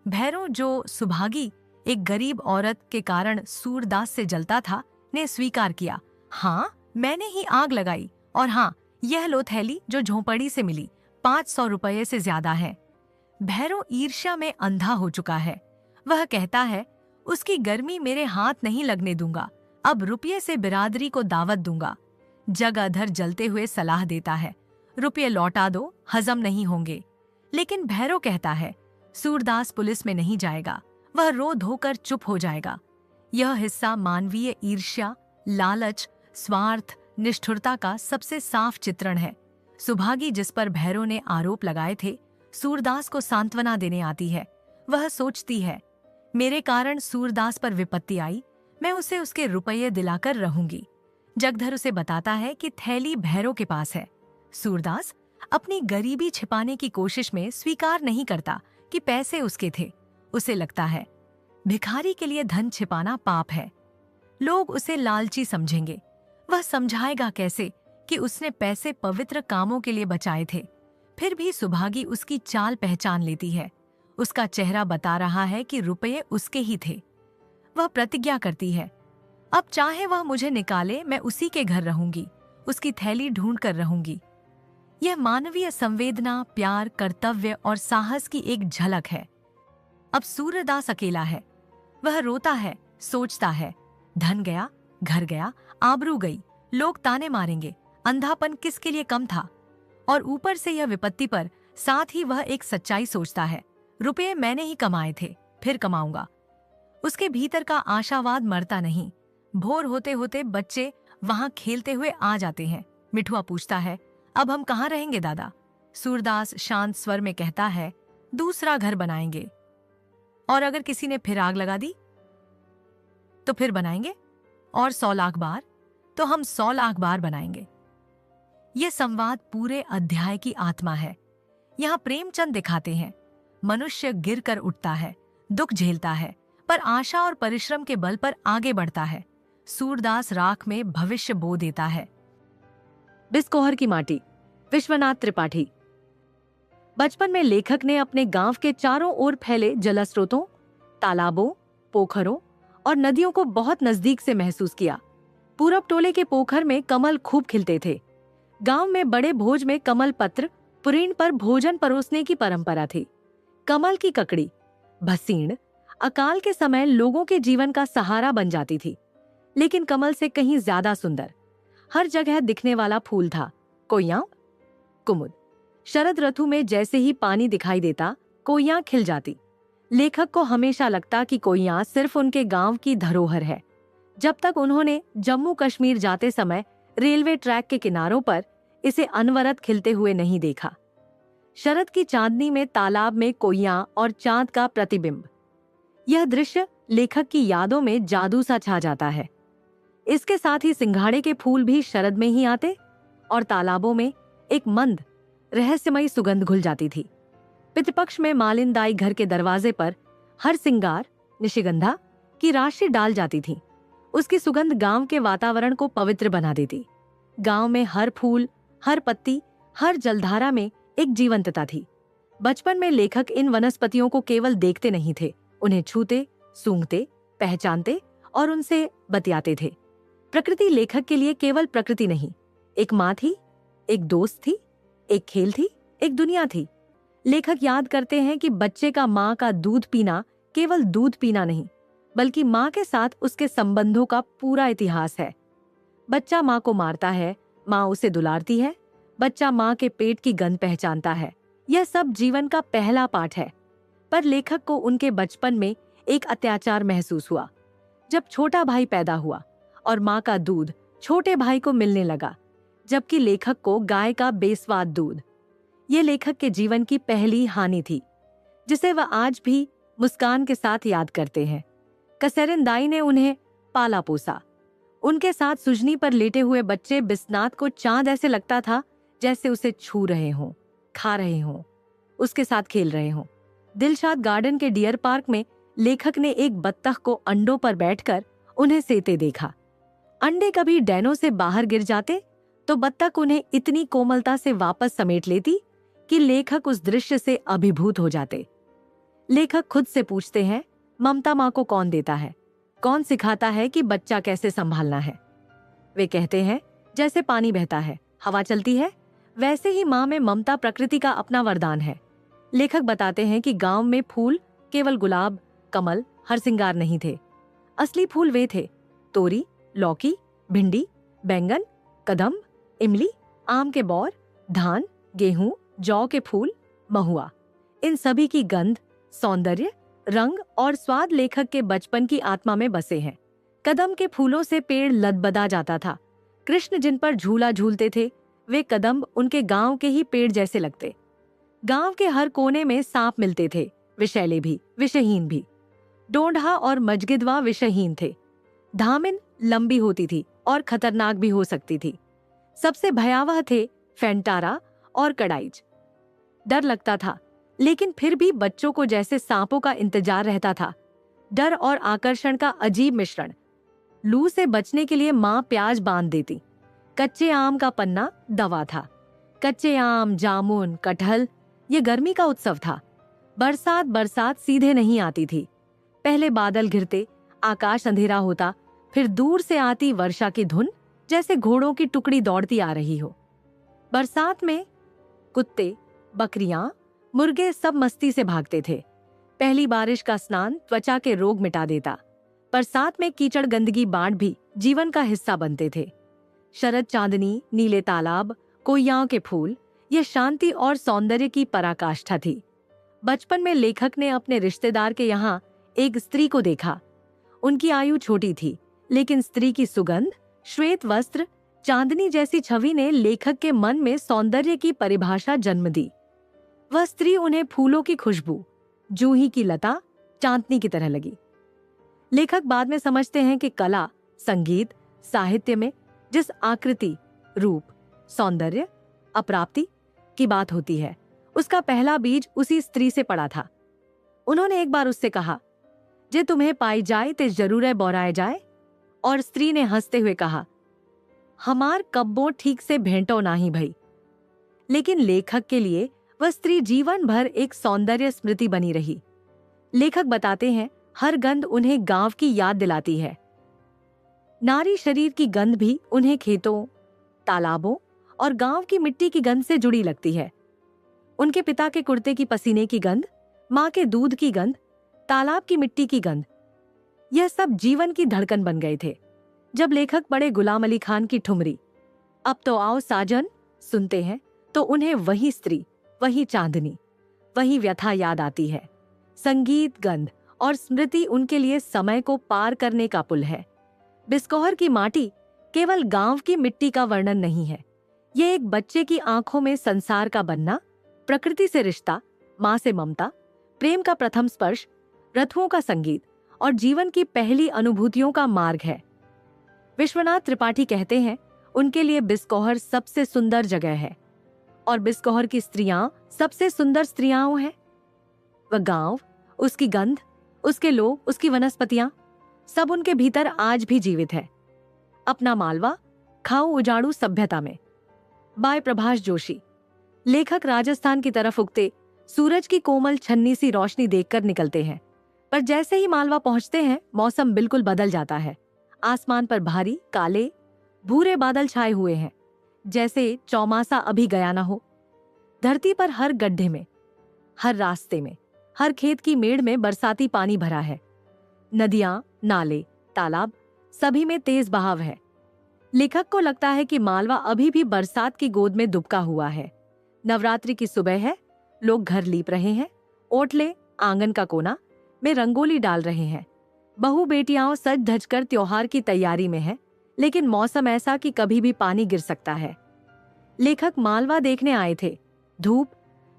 भैरों, जो सुभागी एक गरीब औरत के कारण सूरदास से जलता था, ने स्वीकार किया, हाँ मैंने ही आग लगाई, और हाँ यह लो थैली जो झोंपड़ी से मिली, 500 रुपये से ज्यादा है। भैरों ईर्ष्या में अंधा हो चुका है। वह कहता है, उसकी गर्मी मेरे हाथ नहीं लगने दूंगा, अब रुपये से बिरादरी को दावत दूंगा। जगाधर जलते हुए सलाह देता है, रुपये लौटा दो, हजम नहीं होंगे। लेकिन भैरव कहता है, सूरदास पुलिस में नहीं जाएगा, वह रो धोकर चुप हो जाएगा। यह हिस्सा मानवीय ईर्ष्या, लालच, स्वार्थ, निष्ठुरता का सबसे साफ चित्रण है। सुभागी, जिस पर भैरव ने आरोप लगाए थे, सूरदास को सांत्वना देने आती है। वह सोचती है, मेरे कारण सूरदास पर विपत्ति आई, मैं उसे उसके रुपये दिलाकर रहूंगी। जगधर उसे बताता है कि थैली भैरव के पास है। सूरदास अपनी गरीबी छिपाने की कोशिश में स्वीकार नहीं करता कि पैसे उसके थे। उसे लगता है भिखारी के लिए धन छिपाना पाप है, लोग उसे लालची समझेंगे। वह समझाएगा कैसे कि उसने पैसे पवित्र कामों के लिए बचाए थे। फिर भी सुभागी उसकी चाल पहचान लेती है। उसका चेहरा बता रहा है कि रुपये उसके ही थे। वह प्रतिज्ञा करती है, अब चाहे वह मुझे निकाले, मैं उसी के घर रहूंगी, उसकी थैली ढूंढ कर रहूंगी। यह मानवीय संवेदना, प्यार, कर्तव्य और साहस की एक झलक है। अब सूरदास अकेला है। वह रोता है, सोचता है, धन गया, घर गया, आबरू गई, लोग ताने मारेंगे, अंधापन किसके लिए कम था। और ऊपर से यह विपत्ति पर साथ ही वह एक सच्चाई सोचता है, रुपये मैंने ही कमाए थे, फिर कमाऊंगा। उसके भीतर का आशावाद मरता नहीं। भोर होते होते बच्चे वहां खेलते हुए आ जाते हैं। मिठुआ पूछता है, अब हम कहाँ रहेंगे दादा? सूरदास शांत स्वर में कहता है, दूसरा घर बनाएंगे। और अगर किसी ने फिर आग लगा दी तो फिर बनाएंगे, और 100 लाख बार तो हम 100 लाख बार बनाएंगे। यह संवाद पूरे अध्याय की आत्मा है। यहां प्रेमचंद दिखाते हैं, मनुष्य गिर कर उठता है, दुख झेलता है, पर आशा और परिश्रम के बल पर आगे बढ़ता है। सूरदास राख में भविष्य बो देता है। बिस्कोहर की माटी, विश्वनाथ त्रिपाठी। बचपन में लेखक ने अपने गांव के चारों ओर फैले जलस्रोतों, तालाबों, पोखरों और नदियों को बहुत नजदीक से महसूस किया। पूरब टोले के पोखर में कमल खूब खिलते थे। गांव में बड़े भोज में कमल पत्र पुरीण पर भोजन परोसने की परंपरा थी। कमल की ककड़ी, भसीण, अकाल के समय लोगों के जीवन का सहारा बन जाती थी। लेकिन कमल से कहीं ज्यादा सुंदर हर जगह दिखने वाला फूल था कोइयां, कुमुद। शरद ऋतु में जैसे ही पानी दिखाई देता, कोइयां खिल जाती। लेखक को हमेशा लगता कि कोइयां सिर्फ उनके गांव की धरोहर है, जब तक उन्होंने जम्मू कश्मीर जाते समय रेलवे ट्रैक के किनारों पर इसे अनवरत खिलते हुए नहीं देखा। शरद की चांदनी में तालाब में कोइयां और चांद का प्रतिबिंब, यह दृश्य लेखक की यादों में जादू सा छा जाता है। इसके साथ ही सिंघाड़े के फूल भी शरद में ही आते और तालाबों में एक मंद रहस्यमयी सुगंध घुल जाती थी। पितृपक्ष में मालिनदाई घर के दरवाजे पर हर सिंगार निशिगंधा की राशि डाल जाती थी। उसकी सुगंध गांव के वातावरण को पवित्र बना देती। गांव में हर फूल, हर पत्ती, हर जलधारा में एक जीवंतता थी। बचपन में लेखक इन वनस्पतियों को केवल देखते नहीं थे, उन्हें छूते, सूंघते, पहचानते और उनसे बतियाते थे। प्रकृति लेखक के लिए केवल प्रकृति नहीं, एक माँ थी, एक दोस्त थी, एक खेल थी, एक दुनिया थी। लेखक याद करते हैं कि बच्चे का माँ का दूध पीना केवल दूध पीना नहीं, बल्कि माँ के साथ उसके संबंधों का पूरा इतिहास है। बच्चा माँ को मारता है, माँ उसे दुलारती है, बच्चा माँ के पेट की गंध पहचानता है। यह सब जीवन का पहला पाठ है। पर लेखक को उनके बचपन में एक अत्याचार महसूस हुआ। जब छोटा भाई पैदा हुआ और माँ का दूध छोटे भाई को मिलने लगा, जबकि लेखक को गाय का बेस्वाद दूध। ये लेखक के जीवन की पहली हानि थी, जिसे वह आज भी मुस्कान के साथ याद करते हैं। कसैरन दाई ने उन्हें पाला पोसा। उनके साथ सुजनी पर लेटे हुए बच्चे बिस्नात को चांद ऐसे लगता था जैसे उसे छू रहे हों, खा रहे हों, उसके साथ खेल रहे हों। दिलशाद गार्डन के डियर पार्क में लेखक ने एक बत्तख को अंडों पर बैठकर उन्हें सेते देखा। अंडे कभी डैनों से बाहर गिर जाते तो बत्तख उन्हें इतनी कोमलता से वापस समेट लेती कि लेखक उस दृश्य से अभिभूत हो जाते। लेखक खुद से पूछते हैं, ममता माँ को कौन देता है? कौन सिखाता है कि बच्चा कैसे संभालना है? वे कहते हैं, जैसे पानी बहता है, हवा चलती है, वैसे ही माँ में ममता प्रकृति का अपना वरदान है। लेखक बताते हैं कि गांव में फूल केवल गुलाब, कमल, हरसिंगार नहीं थे। असली फूल वे थे तोरी, लौकी, भिंडी, बैंगन, कदम्ब, इमली, आम के बौर, धान, गेहूं, जौ के फूल, महुआ। इन सभी की गंध, सौंदर्य, रंग और स्वाद लेखक के बचपन की आत्मा में बसे हैं। कदम के फूलों से पेड़ लदबदा जाता था। कृष्ण जिन पर झूला झूलते थे, वे कदम्ब उनके गांव के ही पेड़ जैसे लगते। गांव के हर कोने में सांप मिलते थे, विषैले भी, विषहीन भी। डोंढा और मजगिदवा विषहीन थे। धामिन लंबी होती थी और खतरनाक भी हो सकती थी। सबसे भयावह थे फेंटारा और कड़ाइज। डर लगता था, लेकिन फिर भी बच्चों को जैसे सांपों का इंतजार रहता था। डर और आकर्षण का अजीब मिश्रण। लू से बचने के लिए माँ प्याज बांध देती। कच्चे आम का पन्ना दवा था। कच्चे आम, जामुन, कटहल, ये गर्मी का उत्सव था। बरसात सीधे नहीं आती थी। पहले बादल घिरते, आकाश अंधेरा होता, फिर दूर से आती वर्षा की धुन, जैसे घोड़ों की टुकड़ी दौड़ती आ रही हो। बरसात में कुत्ते, बकरियां, मुर्गे सब मस्ती से भागते थे। पहली बारिश का स्नान त्वचा के रोग मिटा देता। बरसात में कीचड़, गंदगी, बाढ़ भी जीवन का हिस्सा बनते थे। शरद चांदनी, नीले तालाब, कोइयाओं के फूल, यह शांति और सौंदर्य की पराकाष्ठा थी। बचपन में लेखक ने अपने रिश्तेदार के यहाँ एक स्त्री को देखा। उनकी आयु छोटी थी, लेकिन स्त्री की सुगंध, श्वेत वस्त्र, चांदनी जैसी छवि ने लेखक के मन में सौंदर्य की परिभाषा जन्म दी। वह स्त्री उन्हें फूलों की खुशबू, जूही की लता, चांदनी की तरह लगी। लेखक बाद में समझते हैं कि कला, संगीत, साहित्य में जिस आकृति, रूप, सौंदर्य, अप्राप्ति की बात होती है, उसका पहला बीज उसी स्त्री से पड़ा था। उन्होंने एक बार उससे कहा, जे तुम्हें पाई जाए ते जरूर बोराए जाए। और स्त्री ने हंसते हुए कहा, हमार कब्बों ठीक से भेंटो नाही भई। लेकिन लेखक के लिए वह स्त्री जीवन भर एक सौंदर्य स्मृति बनी रही। लेखक बताते हैं, हर गंध उन्हें गांव की याद दिलाती है। नारी शरीर की गंध भी उन्हें खेतों, तालाबों और गांव की मिट्टी की गंध से जुड़ी लगती है। उनके पिता के कुर्ते की पसीने की गंध, माँ के दूध की गंध, तालाब की मिट्टी की गंध, यह सब जीवन की धड़कन बन गए थे। जब लेखक पढ़े गुलाम अली खान की ठुमरी, अब तो आओ साजन, सुनते हैं तो उन्हें वही स्त्री, वही चांदनी, वही व्यथा याद आती है। संगीत, गंध और स्मृति उनके लिए समय को पार करने का पुल है। बिस्कोहर की माटी केवल गांव की मिट्टी का वर्णन नहीं है, ये एक बच्चे की आंखों में संसार का बनना, प्रकृति से रिश्ता, माँ से ममता, प्रेम का प्रथम स्पर्श, रथुओं का संगीत और जीवन की पहली अनुभूतियों का मार्ग है। विश्वनाथ त्रिपाठी कहते हैं, उनके लिए बिस्कोहर सबसे सुंदर जगह है और बिस्कोहर की स्त्रियां सबसे सुंदर स्त्रियां हैं। वह गांव, उसकी गंध, उसके लोग, उसकी वनस्पतियां, सब उनके भीतर आज भी जीवित है। अपना मालवा, खाओ उजाड़ू सभ्यता में। बाय प्रभाष जोशी। लेखक राजस्थान की तरफ उगते सूरज की कोमल छन्नी सी रोशनी देखकर निकलते हैं, पर जैसे ही मालवा पहुंचते हैं, मौसम बिल्कुल बदल जाता है। आसमान पर भारी, काले, भूरे बादल छाए हुए हैं, जैसे चौमासा अभी गया ना हो। धरती पर हर गड्ढे में, हर रास्ते में, हर खेत की मेड़ में बरसाती पानी भरा है। नदियां, नाले, तालाब, सभी में तेज बहाव है। लेखक को लगता है कि मालवा अभी भी बरसात की गोद में दुबका हुआ है। नवरात्रि की सुबह है, लोग घर लीप रहे हैं, ओटले, आंगन का कोना में रंगोली डाल रहे हैं। बहू बेटियां सज धजकर त्योहार की तैयारी में है, लेकिन मौसम ऐसा कि कभी भी पानी गिर सकता है। लेखक मालवा देखने आए थे। धूप,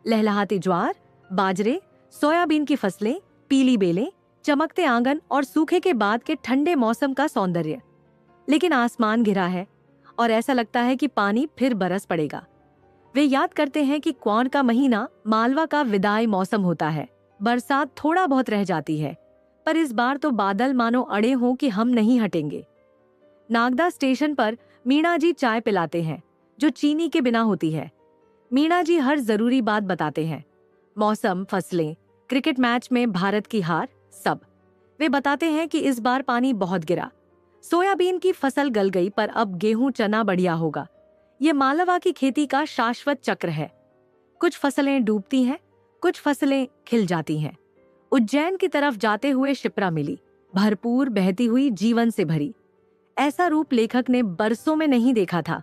लहलहाती ज्वार, बाजरे, सोयाबीन की फसलें, पीली बेलें, चमकते आंगन और सूखे के बाद के ठंडे मौसम का सौंदर्य। लेकिन आसमान घिरा है और ऐसा लगता है कि पानी फिर बरस पड़ेगा। वे याद करते हैं कि क्वान का महीना मालवा का विदाई मौसम होता है। बरसात थोड़ा बहुत रह जाती है, पर इस बार तो बादल मानो अड़े हों कि हम नहीं हटेंगे। नागदा स्टेशन पर मीणा जी चाय पिलाते हैं, जो चीनी के बिना होती है। मीणा जी हर जरूरी बात बताते हैं, मौसम, फसलें, क्रिकेट मैच में भारत की हार, सब। वे बताते हैं कि इस बार पानी बहुत गिरा, सोयाबीन की फसल गल गई, पर अब गेहूं, चना बढ़िया होगा। ये मालवा की खेती का शाश्वत चक्र है। कुछ फसलें डूबती हैं, कुछ फसलें खिल जाती हैं। उज्जैन की तरफ जाते हुए शिप्रा मिली, भरपूर, बहती हुई, जीवन से भरी। ऐसा रूप लेखक ने बरसों में नहीं देखा था।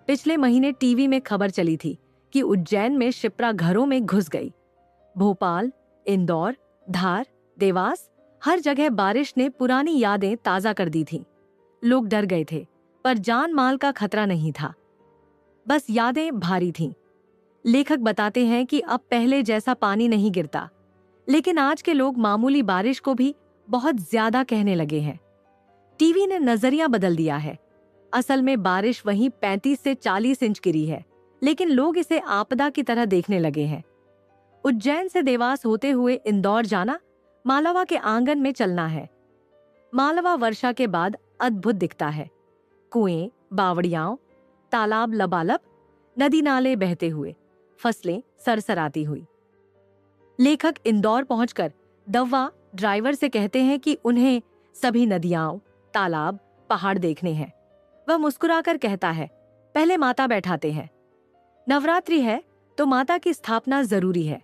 पिछले महीने टीवी में खबर चली थी कि उज्जैन में शिप्रा घरों में घुस गई। भोपाल, इंदौर, धार, देवास, हर जगह बारिश ने पुरानी यादें ताजा कर दी थीं। लोग डर गए थे, पर जान माल का खतरा नहीं था, बस यादें भारी थीं। लेखक बताते हैं कि अब पहले जैसा पानी नहीं गिरता, लेकिन आज के लोग मामूली बारिश को भी बहुत ज्यादा कहने लगे हैं। टीवी ने नजरिया बदल दिया है। असल में बारिश वहीं 35 से 40 इंच गिरी है, लेकिन लोग इसे आपदा की तरह देखने लगे हैं। उज्जैन से देवास होते हुए इंदौर जाना, मालवा के आंगन में चलना है। मालवा वर्षा के बाद अद्भुत दिखता है। कुएं, बावड़ियां, तालाब लबालब, नदी नाले बहते हुए, फसलें सरसराती हुई। लेखक इंदौर पहुंचकर दव्वा ड्राइवर से कहते हैं कि उन्हें सभी नदियां, तालाब, पहाड़ देखने हैं। वह मुस्कुराकर कहता है, पहले माता बैठाते हैं। नवरात्रि है तो माता की स्थापना जरूरी है।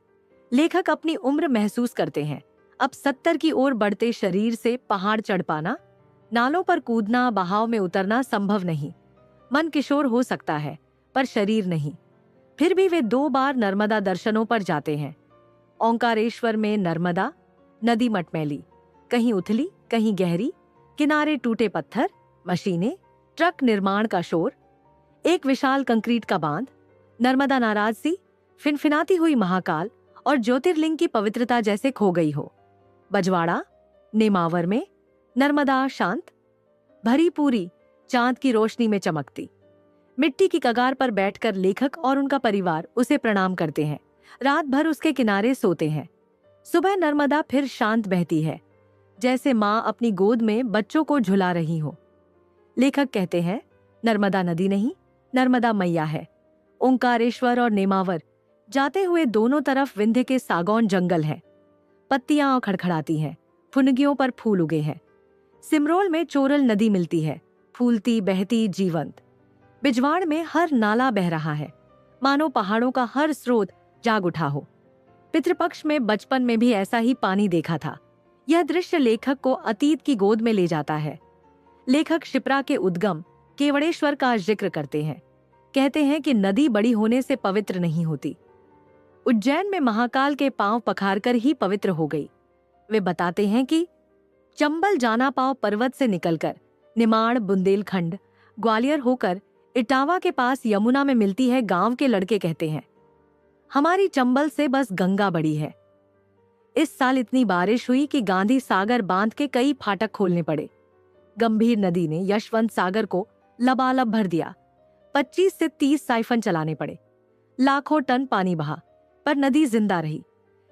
लेखक अपनी उम्र महसूस करते हैं। अब 70 की ओर बढ़ते शरीर से पहाड़ चढ़ पाना, नालों पर कूदना, बहाव में उतरना संभव नहीं। मन किशोर हो सकता है, पर शरीर नहीं। फिर भी वे 2 बार नर्मदा दर्शनों पर जाते हैं। ओंकारेश्वर में नर्मदा नदी मटमैली, कहीं उथली, कहीं गहरी, किनारे टूटे पत्थर, मशीनें, ट्रक निर्माण का शोर, एक विशाल कंक्रीट का बांध, नर्मदा नाराज सी, फिनफिनाती हुई महाकाल और ज्योतिर्लिंग की पवित्रता जैसे खो गई हो। बजवाड़ा, नेमावर में नर्मदा शांत, भरी पूरी, चांद की रोशनी में चमकती। मिट्टी की कगार पर बैठकर लेखक और उनका परिवार उसे प्रणाम करते हैं। रात भर उसके किनारे सोते हैं। सुबह नर्मदा फिर शांत बहती है, जैसे माँ अपनी गोद में बच्चों को झुला रही हो। लेखक कहते हैं, नर्मदा नदी नहीं, नर्मदा मैया है। ओंकारेश्वर और नेमावर जाते हुए दोनों तरफ विंध्य के सागौन जंगल है। पत्तियां खड़खड़ाती हैं, फुनगियों पर फूल उगे हैं। सिमरोल में चोरल नदी मिलती है, फूलती, बहती, जीवंत। बिजवाड़ में हर नाला बह रहा है, मानो पहाड़ों का हर स्रोत जाग उठा हो। पितृपक्ष में बचपन में भी ऐसा ही पानी देखा था। यह दृश्य लेखक को अतीत की गोद में ले जाता है। लेखक शिप्रा के उद्गम केवड़ेश्वर का जिक्र करते हैं। कहते हैं कि नदी बड़ी होने से पवित्र नहीं होती। उज्जैन में महाकाल के पांव पखारकर ही पवित्र हो गई। वे बताते हैं कि चंबल जाना पाव पर्वत से निकलकर निमाड़, बुंदेलखंड, ग्वालियर होकर इटावा के पास यमुना में मिलती है। गांव के लड़के कहते हैं, हमारी चंबल से बस गंगा बड़ी है। इस साल इतनी बारिश हुई कि गांधी सागर बांध के कई फाटक खोलने पड़े। गंभीर नदी ने यशवंत सागर को लबालब भर दिया। 25 से 30 साइफन चलाने पड़े। लाखों टन पानी बहा, पर नदी जिंदा रही।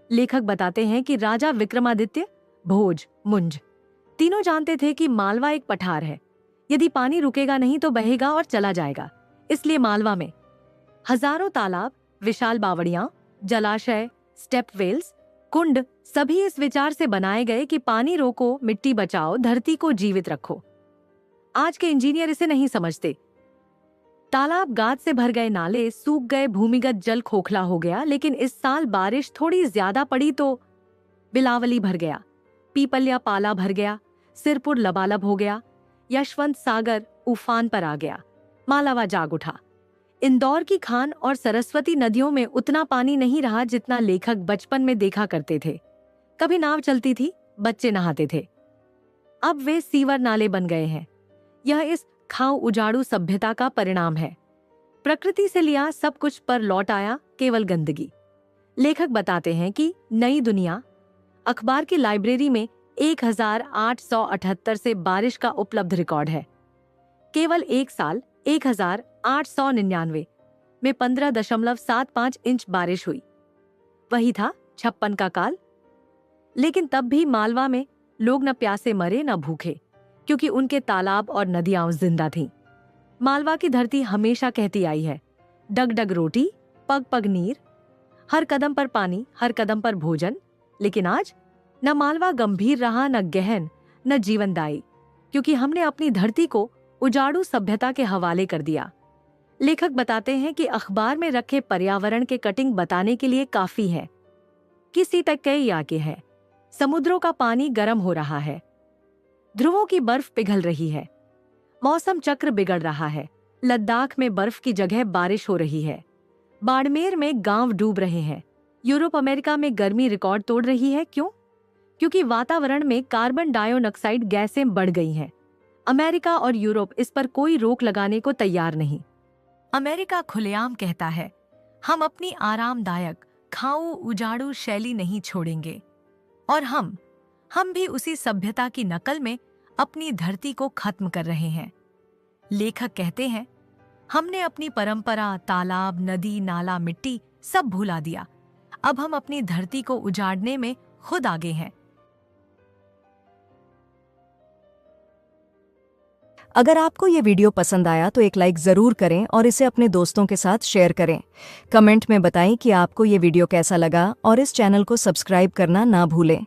लेखक बताते हैं कि राजा विक्रमादित्य, भोज, मुंज तीनों जानते थे कि मालवा एक पठार है। यदि पानी रुकेगा नहीं तो बहेगा और चला जाएगा। इसलिए मालवा में हजारों तालाब, विशाल बावड़ियां, जलाशय, स्टेप वेल्स, कुंड सभी इस विचार से बनाए गए कि पानी रोको, मिट्टी बचाओ, धरती को जीवित रखो। आज के इंजीनियर इसे नहीं समझते। तालाब गाद से भर गए, नाले सूख गए, भूमिगत जल खोखला हो गया। लेकिन इस साल बारिश थोड़ी ज्यादा पड़ी तो बिलावली भर गया, पीपल्या पाला भर गया, सिरपुर लबालब हो गया, यशवंत सागर उफान पर आ गया, मालावा जाग उठा। इंदौर की खान और सरस्वती नदियों में उतना पानी नहीं रहा जितना लेखक बचपन में देखा करते थे। कभी नाव चलती थी, बच्चे नहाते थे। अब वे सीवर नाले बन गए हैं। यह इस खाऊ उजाड़ू सभ्यता का परिणाम है। प्रकृति से लिया सब कुछ पर लौट आया केवल गंदगी। लेखक बताते हैं कि नई दुनिया अखबार की लाइब्रेरी में 1878 से बारिश का उपलब्ध रिकॉर्ड है। केवल एक साल 1899 में 15.75 इंच बारिश हुई। वही था 56 का काल। लेकिन तब भी मालवा में लोग न प्यासे मरे न भूखे, क्योंकि उनके तालाब और नदियां जिंदा थीं। मालवा की धरती हमेशा कहती आई है, डग डग रोटी, पग पग नीर, हर कदम पर पानी, हर कदम पर भोजन। लेकिन आज न मालवा गंभीर रहा, न गहन, न जीवनदायी, क्योंकि हमने अपनी धरती को उजाड़ू सभ्यता के हवाले कर दिया। लेखक बताते हैं कि अखबार में रखे पर्यावरण के कटिंग बताने के लिए काफी है। किसी तक कई आके है, समुद्रों का पानी गर्म हो रहा है, ध्रुवों की बर्फ पिघल रही है, मौसम चक्र बिगड़ रहा है, लद्दाख में बर्फ की जगह बारिश हो रही है, बाड़मेर में गांव डूब रहे हैं, यूरोप अमेरिका में गर्मी रिकॉर्ड तोड़ रही है। क्यों? क्योंकि वातावरण में कार्बन डाइऑक्साइड गैसें बढ़ गई हैं। अमेरिका और यूरोप इस पर कोई रोक लगाने को तैयार नहीं। अमेरिका खुलेआम कहता है, हम अपनी आरामदायक खाऊ उजाड़ू शैली नहीं छोड़ेंगे। और हम भी उसी सभ्यता की नकल में अपनी धरती को खत्म कर रहे हैं। लेखक कहते हैं, हमने अपनी परंपरा, तालाब, नदी, नाला, मिट्टी सब भुला दिया। अब हम अपनी धरती को उजाड़ने में खुद आगे हैं। अगर आपको ये वीडियो पसंद आया तो एक लाइक जरूर करें और इसे अपने दोस्तों के साथ शेयर करें। कमेंट में बताएं कि आपको ये वीडियो कैसा लगा और इस चैनल को सब्सक्राइब करना ना भूलें।